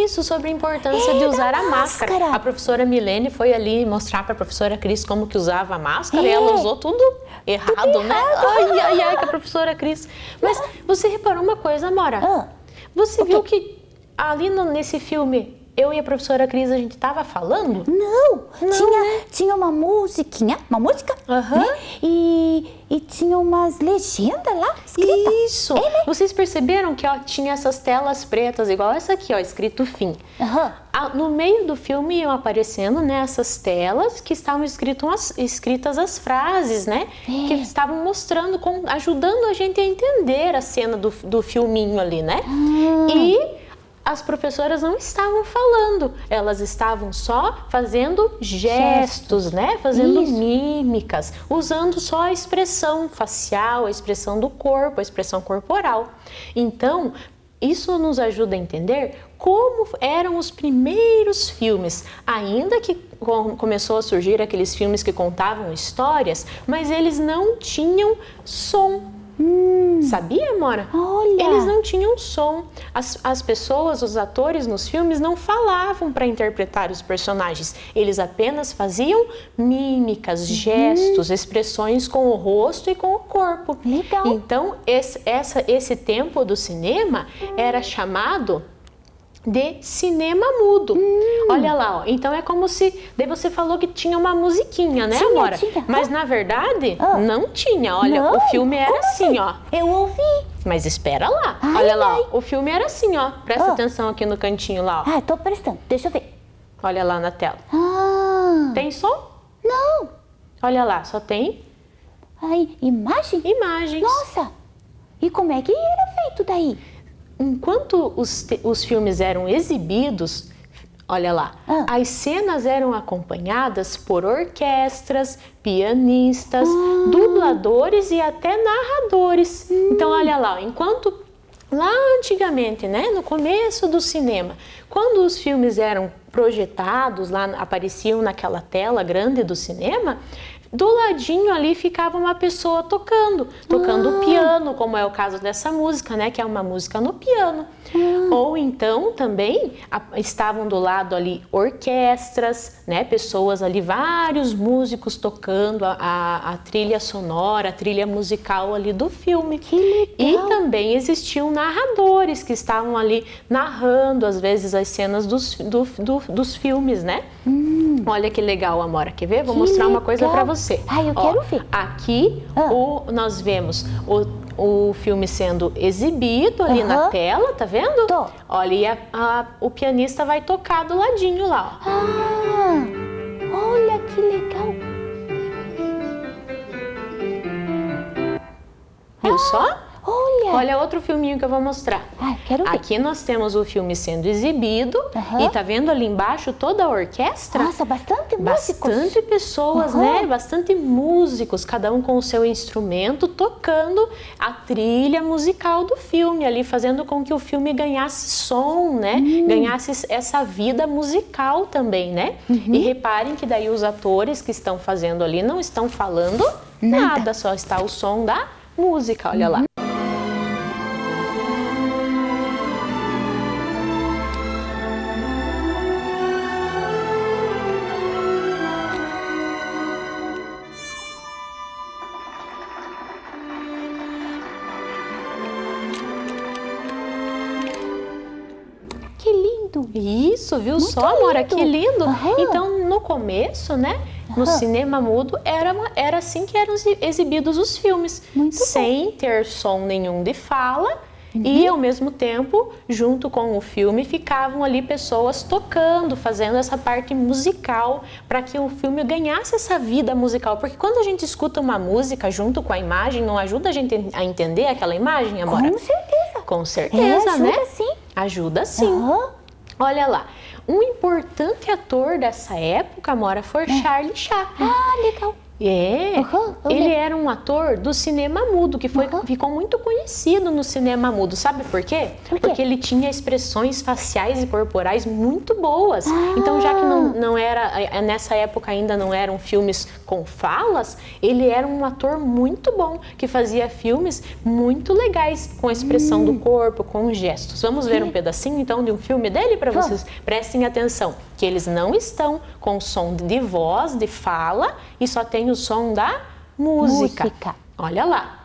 Isso, sobre a importância de usar a máscara. A professora Milene foi ali mostrar para a professora Cris como que usava a máscara e ela usou tudo errado, né? Ai, que a professora Cris. Mas você reparou uma coisa, Amora? Você viu que ali nesse filme, eu e a professora Cris, a gente estava falando? Não, tinha uma música, né? E tinha umas legendas lá escritas. Isso! Vocês perceberam que tinha essas telas pretas, igual essa aqui, escrito fim. No meio do filme iam aparecendo, né, essas telas que estavam escritas as frases, né? Que estavam mostrando, ajudando a gente a entender a cena do filminho ali, né? E as professoras não estavam falando, elas estavam só fazendo gestos, né? Fazendo mímicas, usando só a expressão facial, a expressão do corpo, a expressão corporal. Então, isso nos ajuda a entender como eram os primeiros filmes, ainda que começou a surgir aqueles filmes que contavam histórias, mas eles não tinham som. Sabia, Amora? Olha. Eles não tinham som. As pessoas, os atores nos filmes não falavam para interpretar os personagens. Eles apenas faziam mímicas, gestos, expressões com o rosto e com o corpo. Legal. Então, esse tempo do cinema era chamado de cinema mudo. Olha lá, então é como se... Daí você falou que tinha uma musiquinha, né, Amora? Tinha. Mas na verdade, não tinha. Olha, o filme era assim, ó. Eu ouvi. Mas espera lá. Olha lá, o filme era assim, ó. Presta atenção aqui no cantinho lá, ó. Tô prestando. Deixa eu ver. Olha lá na tela. Tem som? Não. Olha lá, só tem... Imagem? Imagens. Nossa. E como é que era feito daí? Enquanto os filmes eram exibidos, olha lá, as cenas eram acompanhadas por orquestras, pianistas, dubladores e até narradores. Então, olha lá, enquanto lá antigamente, né, no começo do cinema, quando os filmes eram projetados, lá apareciam naquela tela grande do cinema, do ladinho ali ficava uma pessoa tocando piano, como é o caso dessa música, né? Que é uma música no piano. Ou então também estavam do lado ali orquestras, né? Pessoas ali, vários músicos tocando a trilha sonora, a trilha musical ali do filme. Que legal. E também existiam narradores que estavam ali narrando, às vezes, as cenas dos filmes, né? Olha que legal, Amora. Quer ver? Vou mostrar uma coisa pra você. Eu quero ver. Aqui nós vemos o filme sendo exibido ali na tela, tá vendo? Tô. Olha, e o pianista vai tocar do ladinho lá, ó. Olha que legal. Viu só? Olha. Olha outro filminho que eu vou mostrar. Quero ver. Aqui nós temos o filme sendo exibido e tá vendo ali embaixo toda a orquestra? Nossa, bastante músicos. Bastante pessoas, né? Bastante músicos, cada um com o seu instrumento, tocando a trilha musical do filme ali, fazendo com que o filme ganhasse som, né? Ganhasse essa vida musical também, né? E reparem que daí os atores que estão fazendo ali não estão falando nada, só está o som da música, olha lá. Que lindo. Isso, viu Muito só, Amora? lindo. Que lindo. Aham. Então, no começo, né? No cinema mudo, era assim que eram exibidos os filmes. Muito bom. Sem ter som nenhum de fala. E, ao mesmo tempo, junto com o filme, ficavam ali pessoas tocando, fazendo essa parte musical, para que o filme ganhasse essa vida musical. Porque quando a gente escuta uma música junto com a imagem, não ajuda a gente a entender aquela imagem, Amora? Com certeza. Com certeza, ajuda, né? sim. Ajuda sim. Olha lá, um importante ator dessa época, Amora, foi Charlie Chaplin. Legal. Ele era um ator do cinema mudo, que ficou muito conhecido no cinema mudo. Sabe por quê? Porque ele tinha expressões faciais e corporais muito boas. Então, já que não era, nessa época ainda não eram filmes com falas, ele era um ator muito bom, que fazia filmes muito legais, com a expressão do corpo, com gestos. Vamos ver um pedacinho, então, de um filme dele para vocês? Prestem atenção, que eles não estão com som de voz, de fala, e só tem o som da música. Olha lá.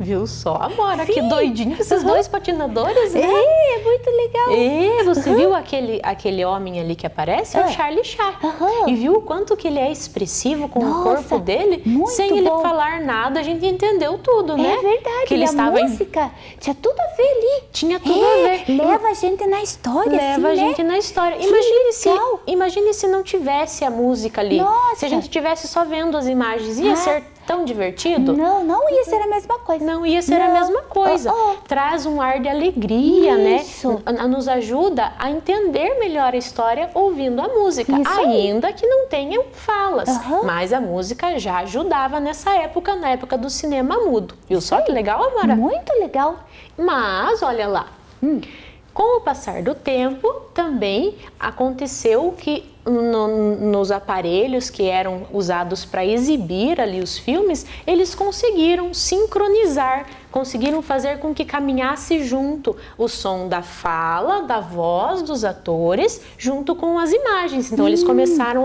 Viu só, Amora? Que doidinho esses dois patinadores, né? É muito legal. Você viu aquele homem ali que aparece? É o Charlie Chaplin. E viu o quanto que ele é expressivo com o corpo dele? Sem ele falar nada, a gente entendeu tudo, né? É verdade, que ele estava música tinha tudo a ver ali. Tinha tudo a ver. Leva a gente na história, Leva a gente na história. Imagine se não tivesse a música ali. Se a gente estivesse só vendo as imagens, ia ser tão divertido? Não ia ser a mesma coisa. Não ia ser a mesma coisa. Traz um ar de alegria, né? Nos ajuda a entender melhor a história ouvindo a música. Ainda que não tenham falas. Mas a música já ajudava nessa época, na época do cinema mudo. Viu só que legal, Amora? Muito legal. Mas, olha lá. Com o passar do tempo, também aconteceu que nos aparelhos que eram usados para exibir ali os filmes, eles conseguiram sincronizar, conseguiram fazer com que caminhasse junto o som da fala, da voz dos atores, junto com as imagens. Então, eles começaram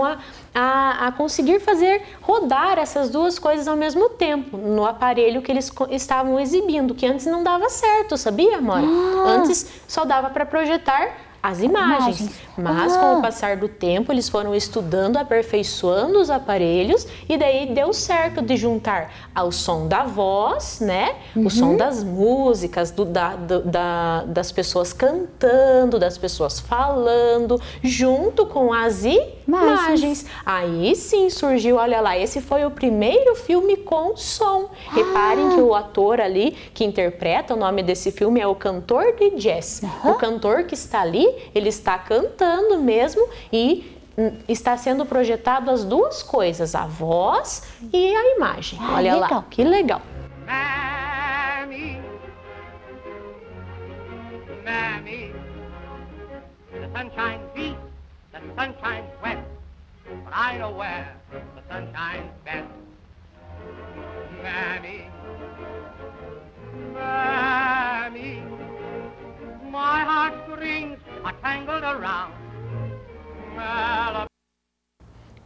a conseguir fazer rodar essas duas coisas ao mesmo tempo no aparelho que eles estavam exibindo, que antes não dava certo, sabia, Amora? Antes só dava para projetar as imagens. Mas com o passar do tempo, eles foram estudando, aperfeiçoando os aparelhos e daí deu certo de juntar ao som da voz, né? O som das músicas, das pessoas cantando, das pessoas falando, junto com as imagens. Aí sim surgiu, olha lá, esse foi o primeiro filme com som. Reparem que o ator ali que interpreta, o nome desse filme é o cantor de jazz. O cantor que está ali, ele está cantando mesmo e está sendo projetado as duas coisas, a voz e a imagem. Olha lá, que legal. Mammy, Mammy, the sun shines east, the sun shines west, but I know where the sun shines best. Mammy, Mammy,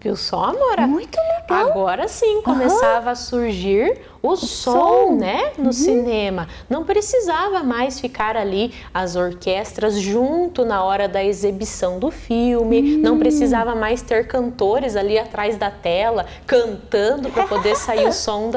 Viu só, Amora? Muito legal. Agora sim, começava a surgir o som, né, no cinema. Não precisava mais ficar ali as orquestras junto na hora da exibição do filme. Não precisava mais ter cantores ali atrás da tela cantando para poder sair o som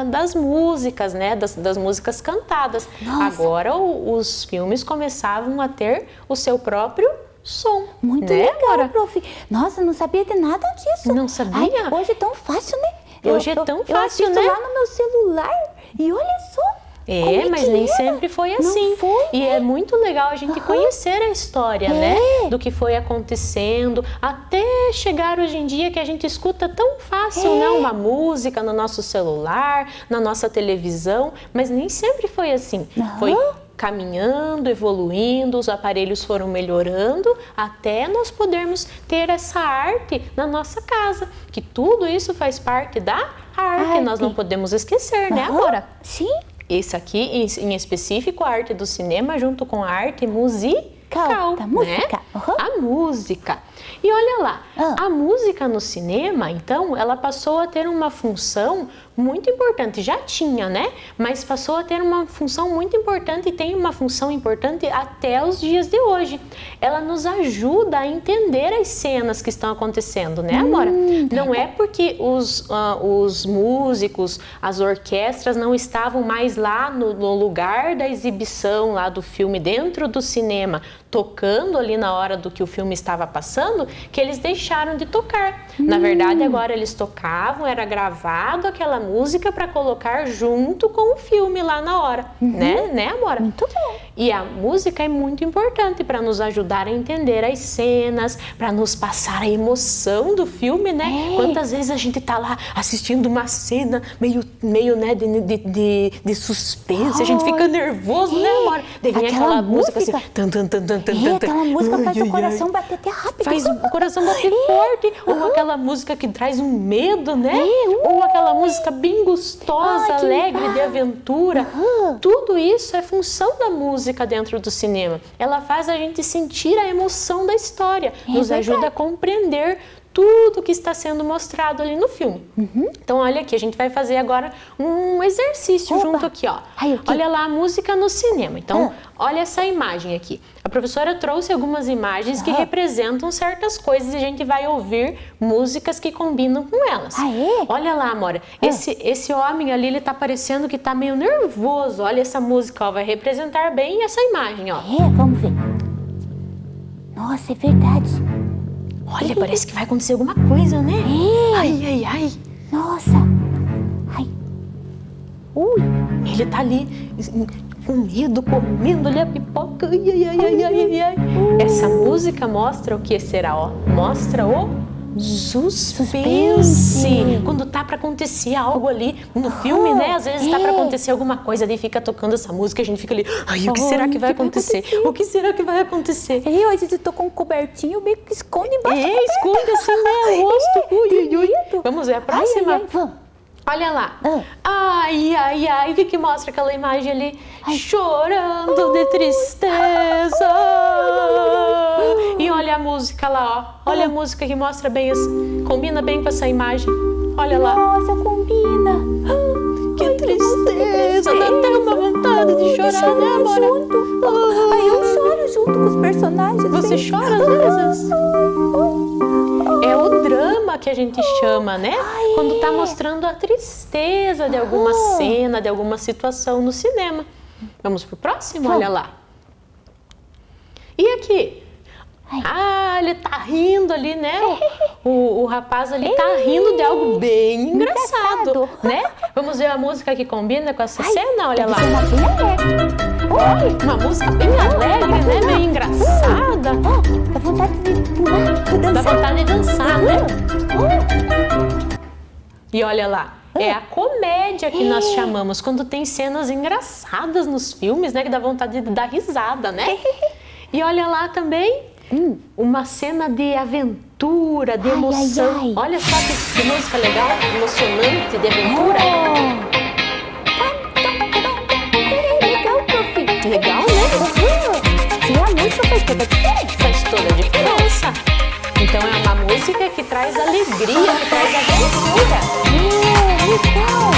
das músicas, né, das músicas cantadas. Nossa. Agora os filmes começavam a ter o seu próprio som. Muito né, legal, Amora? prof. Nossa, não sabia de nada disso. Não sabia? Ai, hoje é tão fácil, né? Hoje é tão fácil, eu assisto né? lá no meu celular e olha só. Como Mas que nem era? sempre foi assim. Não foi, e é muito legal a gente conhecer a história, né? Do que foi acontecendo, até chegar hoje em dia que a gente escuta tão fácil, né? Uma música no nosso celular, na nossa televisão, mas nem sempre foi assim. Foi caminhando, evoluindo, os aparelhos foram melhorando até nós podermos ter essa arte na nossa casa, que tudo isso faz parte da arte. Nós não podemos esquecer, né, Amora? Sim. Esse aqui, em específico, a arte do cinema junto com a arte musical, Da né? música. A música. E olha lá, a música no cinema, então, ela passou a ter uma função muito importante. Já tinha, né? Mas passou a ter uma função muito importante e tem uma função importante até os dias de hoje. Ela nos ajuda a entender as cenas que estão acontecendo, né, Amora? Não é porque os músicos, as orquestras não estavam mais lá no lugar da exibição lá do filme, dentro do cinema, tocando ali na hora do que o filme estava passando, que eles deixaram de tocar. Na verdade, agora eles tocavam, era gravado aquela música para colocar junto com o filme lá na hora, né, Amora? Muito bom. E a música é muito importante para nos ajudar a entender as cenas, para nos passar a emoção do filme, né? Quantas vezes a gente tá lá assistindo uma cena meio né, de suspense, a gente fica nervoso, né, Amora? Daí vem aquela música assim, aquela música faz o coração bater até rápido. Faz o coração bater forte, ou aquela música que traz um medo, né? Ou aquela música bem gostosa, alegre, de aventura. Tudo isso é função da música dentro do cinema. Ela faz a gente sentir a emoção da história, nos ajuda a compreender tudo que está sendo mostrado ali no filme. Então, olha aqui, a gente vai fazer agora um exercício junto aqui, ó. Olha lá a música no cinema. Então, olha essa imagem aqui. A professora trouxe algumas imagens que representam certas coisas e a gente vai ouvir músicas que combinam com elas. Olha lá, Amora. Esse homem ali, ele tá parecendo que tá meio nervoso. Olha essa música, ó, vai representar bem essa imagem, ó. Vamos ver. Nossa, é verdade. Olha, parece que vai acontecer alguma coisa, né? Ai, ai, ai. Nossa. Ai. Ui. Ele tá ali com medo, comendo ali a pipoca. Ai, ai, ai, ai, ai. Essa música mostra o que será, ó? Mostra o suspense. Quando tá pra acontecer algo ali no filme, né? Às vezes tá pra acontecer alguma coisa, daí fica tocando essa música e a gente fica ali, ai, o que será que vai acontecer? O que será que vai acontecer? Eu às vezes tô com um cobertinho, meio que esconde embaixo. Esconde assim, né? O rosto. Ui, ui. Vamos ver a próxima? Ai, vamos. Olha lá. Ai, ai, ai. O que mostra aquela imagem ali? Chorando de tristeza. E olha a música lá, ó. Olha a música que mostra bem, combina bem com essa imagem. Olha lá. Nossa, combina. Que tristeza. Dá até uma vontade de chorar, né, Amora? Aí eu choro junto com os personagens. Você chora às vezes? É o drama que a gente chama, né? Quando tá mostrando a tristeza de alguma cena, de alguma situação no cinema. Vamos pro próximo? Olha lá. E aqui? Ele tá rindo ali, né? O rapaz ali tá rindo de algo bem engraçado, né? Vamos ver a música que combina com essa cena? Olha lá. Uma música bem alegre, né? Bem engraçada. Dá vontade de pular, de dançar. Dá vontade de dançar, né? E olha lá. É a comédia que nós chamamos quando tem cenas engraçadas nos filmes, né? Que dá vontade de dar risada, né? E olha lá também uma cena de aventura, de emoção. Olha só que música legal, emocionante, de aventura. Legal, prof. Legal, né? E a música faz toda a diferença. Faz toda a diferença. Então é uma música música que traz alegria, que traz aventura. Legal.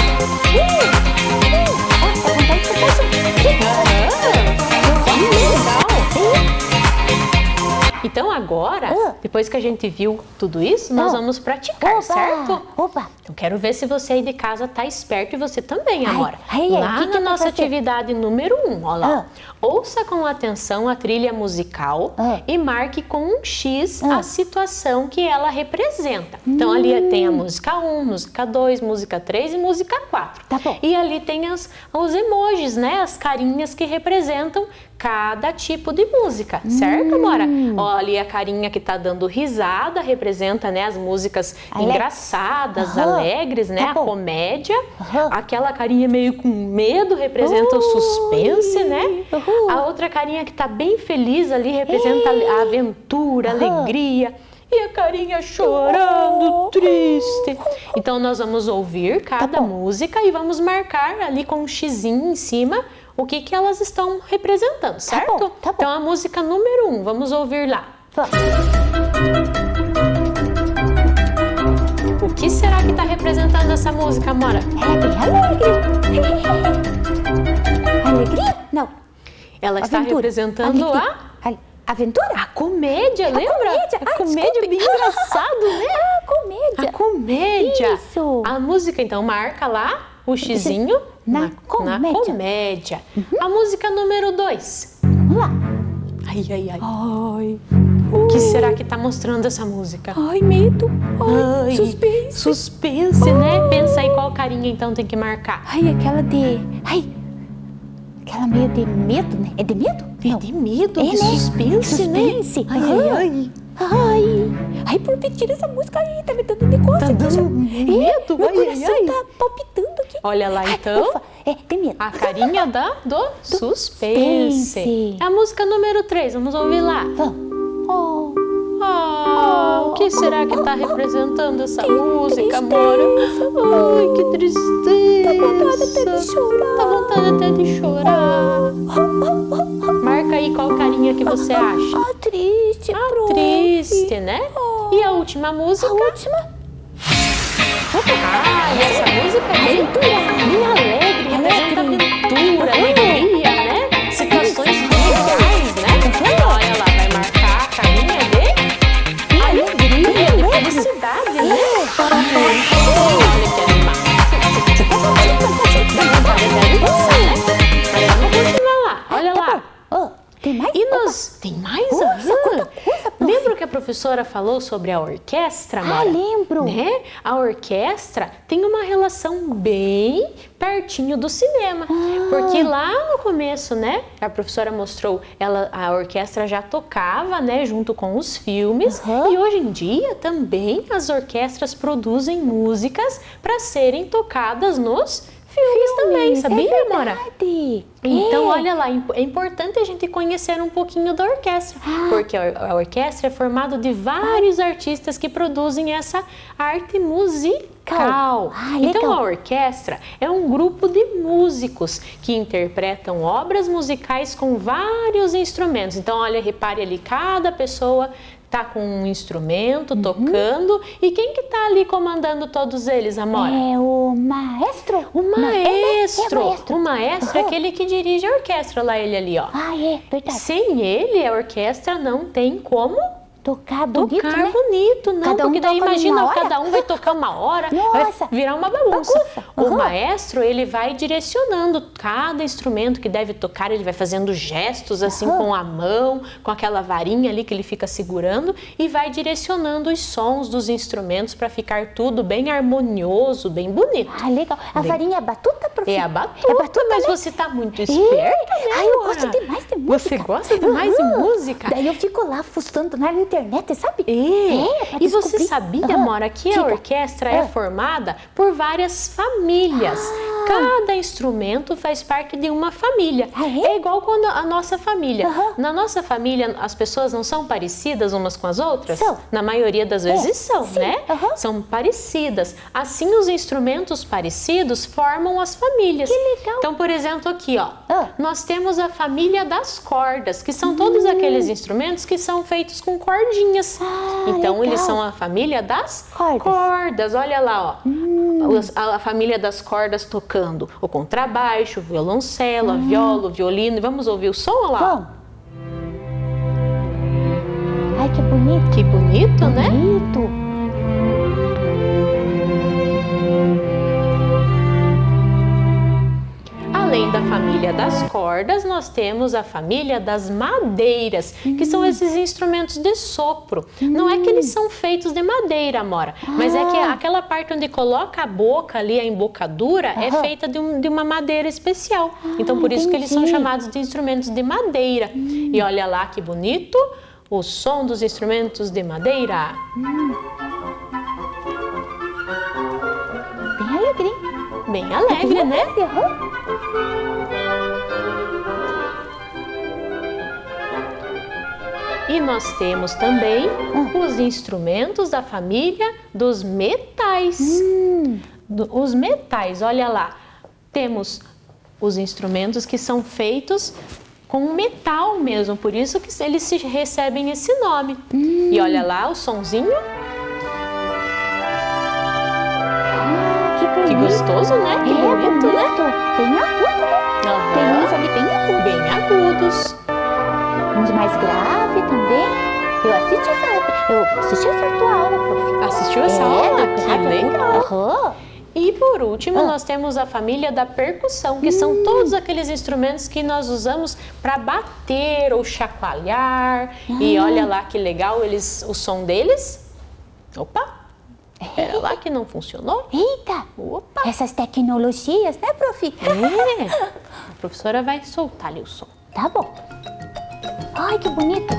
Então agora, depois que a gente viu tudo isso, nós vamos praticar, certo? Opa! Eu quero ver se você aí de casa tá esperto e você também, Amora. Lá que na nossa fazer? atividade número 1, ó lá. Ouça com atenção a trilha musical e marque com um X a situação que ela representa. Então ali tem a música 1, música 2, música 3 e música 4. Tá bom. E ali tem os emojis, né? As carinhas que representam cada tipo de música, certo, Amora? Ó, ali a carinha que tá dando risada representa, né, as músicas engraçadas, alegres, né, a comédia. Aquela carinha meio com medo representa o suspense, né? A outra carinha que tá bem feliz ali representa a aventura, a alegria. E a carinha chorando, triste. Então nós vamos ouvir cada música e vamos marcar ali com um xizinho em cima o que elas estão representando, certo? Tá bom. Então a música número 1, vamos ouvir lá. O que será que está representando essa música, Amora? É bem alegre. Alegria? Não. Ela está representando aventura? A comédia, lembra? Comédia. A comédia bem engraçado, né? Comédia. A comédia. Isso. A música, então, marca lá o xizinho na comédia. A música número 2. Vamos lá. Ai. O que será que está mostrando essa música? Ai, medo. Ai, suspense. Suspense, né? Pensa aí qual carinha, então, tem que marcar. Ai, aquela meio de medo, né? É de medo? É de medo, é, de suspense, né? Ai, por pedir essa música aí, tá me dando negócio. Tá dando medo? Meu coração tá palpitando aqui. Olha lá, então. Ufa, tem medo. A carinha do suspense. A música número 3, vamos ouvir lá. O que será que tá representando essa música, Amora? Ai, que tristeza. Tá vontade até de chorar. Marca aí qual carinha que você acha. Triste, triste, né? E a última música? A última? E essa música bem alegre, representa aventura, alegria, né? Situações legais, né? Olha lá, vai marcar a carinha de alegria, de felicidade, né? Olha que animado. Dá vontade até de dançar, né? Mas vamos continuar lá, olha lá. Tem mais? Tem mais? Quanta coisa, prof. Lembra que a professora falou sobre a orquestra, Amora? Lembro. Né? A orquestra tem uma relação bem pertinho do cinema. Porque lá no começo, né, a professora mostrou, a orquestra já tocava, né, junto com os filmes. E hoje em dia também as orquestras produzem músicas para serem tocadas nos filmes também, sabia, Amora? Então, olha lá, é importante a gente conhecer um pouquinho da orquestra, porque a orquestra é formada de vários artistas que produzem essa arte musical. Então, a orquestra é um grupo de músicos que interpretam obras musicais com vários instrumentos. Então, olha, repare ali, cada pessoa tá com um instrumento, tocando. E quem que tá ali comandando todos eles, Amora? É o maestro. O maestro. O maestro é aquele que dirige a orquestra, lá ele ali, ó. É verdade. Sem ele, a orquestra não tem como tocar bonito, tocar bonito, não, porque daí imagina, cada um vai tocar uma hora, vai virar uma bagunça. O maestro, ele vai direcionando cada instrumento que deve tocar, ele vai fazendo gestos assim com a mão, com aquela varinha ali que ele fica segurando e vai direcionando os sons dos instrumentos para ficar tudo bem harmonioso, bem bonito. Legal. A varinha é batuta, professor? É a batuta, mas você tá muito esperta, né, eu gosto demais de música. Você gosta demais de música? Daí eu fico lá fuçando na internet, sabe? E você sabia, Amora, que a orquestra é formada por várias famílias. Cada instrumento faz parte de uma família. É igual quando a nossa família. Na nossa família, as pessoas não são parecidas umas com as outras? São. Na maioria das vezes são, sim. né? São parecidas. Assim, os instrumentos parecidos formam as famílias. Que legal. Então, por exemplo, aqui, ó, nós temos a família das cordas, que são todos aqueles instrumentos que são feitos com cordinhas. Então, legal. eles são a família das cordas. Olha lá, ó. A família das cordas tocando o contrabaixo, o violoncelo, a viola, o violino. Vamos ouvir o som, olha lá. Vamos. Ai, que bonito. Que bonito, né? Bonito. Além da família das cordas, nós temos a família das madeiras, que são esses instrumentos de sopro. Não é que eles são feitos de madeira, Amora, mas é que aquela parte onde coloca a boca ali, a embocadura, é feita de uma madeira especial. Então, por isso que eles são chamados de instrumentos de madeira. E olha lá que bonito o som dos instrumentos de madeira. Bem alegre. Bem alegre, né? E nós temos também os instrumentos da família dos metais. Os metais, olha lá, temos os instrumentos que são feitos com metal mesmo, por isso que eles recebem esse nome. E olha lá o sonzinho. Que gostoso, né? Que bonito, né? Bem agudo, né? Tem uns ali bem agudos. Bem agudos. Uns mais graves também. Eu assisti essa tua aula, prof. Assistiu essa aula? Que legal. E por último, nós temos a família da percussão, que são todos aqueles instrumentos que nós usamos para bater ou chacoalhar. E olha lá que legal o som deles. Opa! Era lá que não funcionou. Eita! Opa! Essas tecnologias, né, prof? A professora vai soltar ali o som. Tá bom. Ai, que bonito.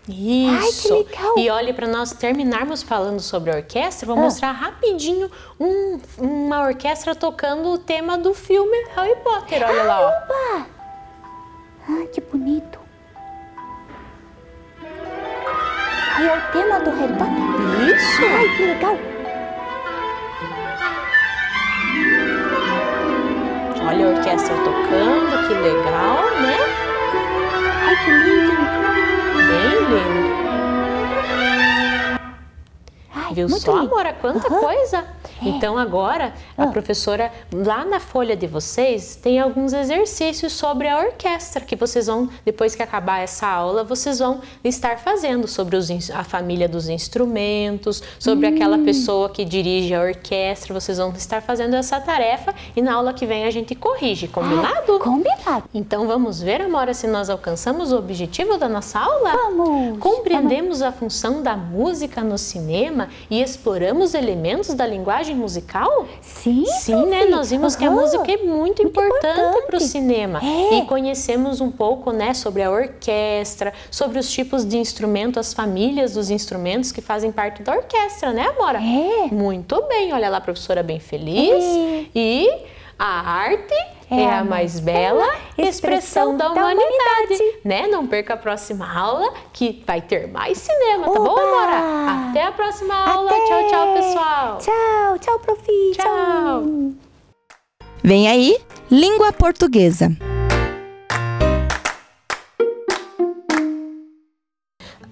Isso. Ai, que legal. E olha, para nós terminarmos falando sobre a orquestra, vou mostrar rapidinho uma orquestra tocando o tema do filme Harry Potter. Olha lá, ó. Opa! Ai, que bonito. Ai, é o tema do Harry Potter? Isso. Ai, que legal. Olha a orquestra tocando, que legal, né? Ai, que lindo. Bem lindo. Ai, Viu muito só, lindo. Amora, quanta coisa? Então agora, a professora, lá na folha de vocês, tem alguns exercícios sobre a orquestra, que vocês vão, depois que acabar essa aula, vocês vão estar fazendo sobre a família dos instrumentos, sobre aquela pessoa que dirige a orquestra, vocês vão estar fazendo essa tarefa e na aula que vem a gente corrige, combinado? Combinado. Então vamos ver, Amora, se nós alcançamos o objetivo da nossa aula? Vamos. Compreendemos a função da música no cinema e exploramos elementos da linguagem musical? Sim, Sim, né? Nós vimos que a música é muito importante para o cinema. É. E conhecemos um pouco, né, sobre a orquestra, sobre os tipos de instrumento, as famílias dos instrumentos que fazem parte da orquestra, né, Amora? É. Muito bem, olha lá, a professora bem feliz. E a arte é a mais bela expressão da humanidade, né? Não perca a próxima aula, que vai ter mais cinema, tá bom, Amora? Até a próxima aula. Até. Tchau, tchau, pessoal. Tchau, tchau, prof. Tchau. Vem aí, língua portuguesa.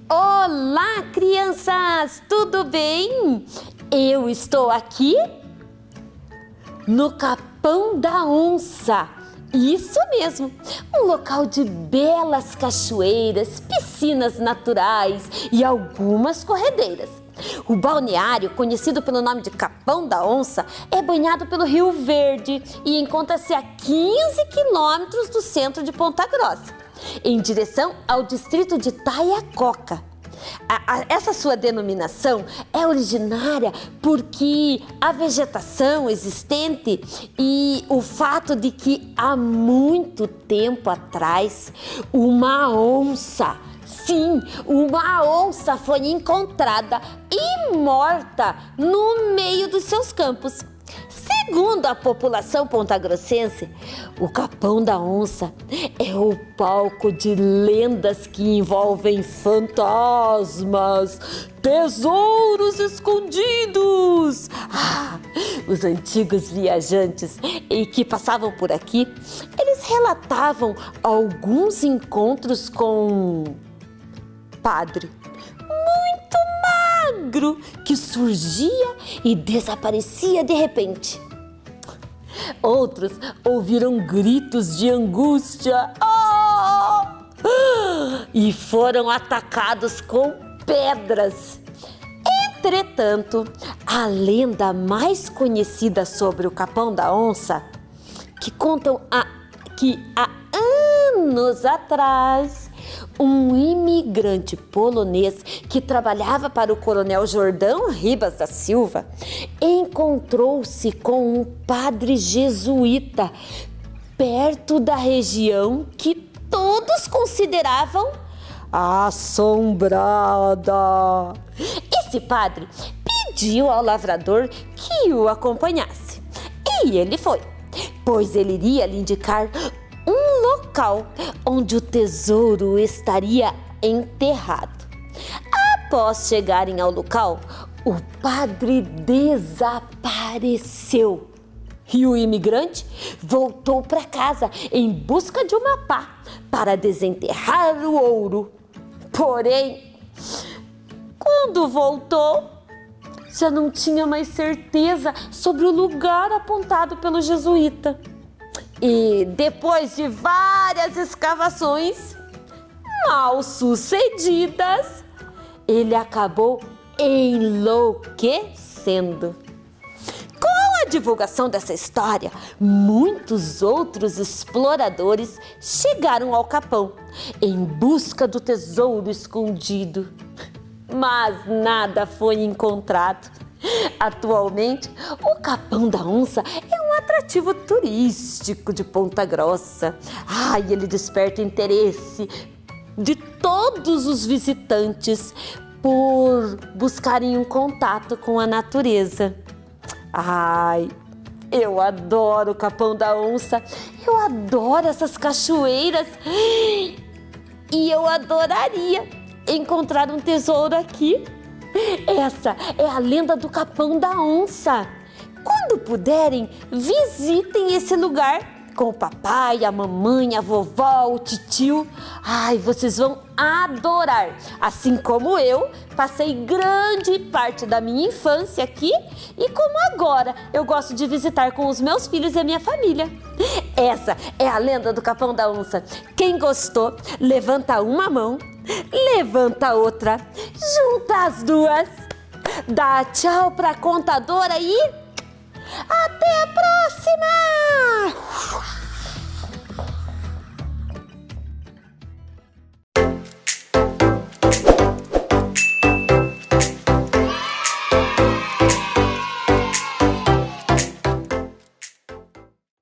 Olá, crianças! Tudo bem? Eu estou aqui no Capão da Onça. Isso mesmo, um local de belas cachoeiras, piscinas naturais e algumas corredeiras. O balneário, conhecido pelo nome de Capão da Onça, é banhado pelo Rio Verde e encontra-se a 15 quilômetros do centro de Ponta Grossa, em direção ao distrito de Taiacoca. Essa sua denominação é originária porque a vegetação existente e o fato de que há muito tempo atrás uma onça, sim, uma onça foi encontrada e morta no meio dos seus campos. Segundo a população pontagrossense, o Capão da Onça é o palco de lendas que envolvem fantasmas, tesouros escondidos. Os antigos viajantes que passavam por aqui, eles relatavam alguns encontros com padre muito magro que surgia e desaparecia de repente. Outros ouviram gritos de angústia e foram atacados com pedras. Entretanto, a lenda mais conhecida sobre o Capão da Onça, que contam que há anos atrás, um imigrante polonês que trabalhava para o coronel Jordão Ribas da Silva encontrou-se com um padre jesuíta perto da região que todos consideravam assombrada. Esse padre pediu ao lavrador que o acompanhasse e ele foi, pois ele iria lhe indicar um local onde o tesouro estaria enterrado. Após chegarem ao local, o padre desapareceu e o imigrante voltou para casa em busca de uma pá para desenterrar o ouro. Porém, quando voltou, já não tinha mais certeza sobre o lugar apontado pelo jesuíta. E depois de várias escavações mal sucedidas, ele acabou enlouquecendo. Com a divulgação dessa história, muitos outros exploradores chegaram ao Capão em busca do tesouro escondido, mas nada foi encontrado. Atualmente, o Capão da Onça é um atrativo turístico de Ponta Grossa. Ele desperta interesse de todos os visitantes por buscarem um contato com a natureza. Eu adoro o Capão da Onça, eu adoro essas cachoeiras e eu adoraria encontrar um tesouro aqui. Essa é a lenda do Capão da Onça. Quando puderem, visitem esse lugar com o papai, a mamãe, a vovó, o titio. Vocês vão adorar. Assim como eu, passei grande parte da minha infância aqui e como agora eu gosto de visitar com os meus filhos e a minha família. Essa é a lenda do Capão da Onça. Quem gostou, levanta uma mão, levanta a outra, junta as duas, dá tchau pra contadora e até a próxima!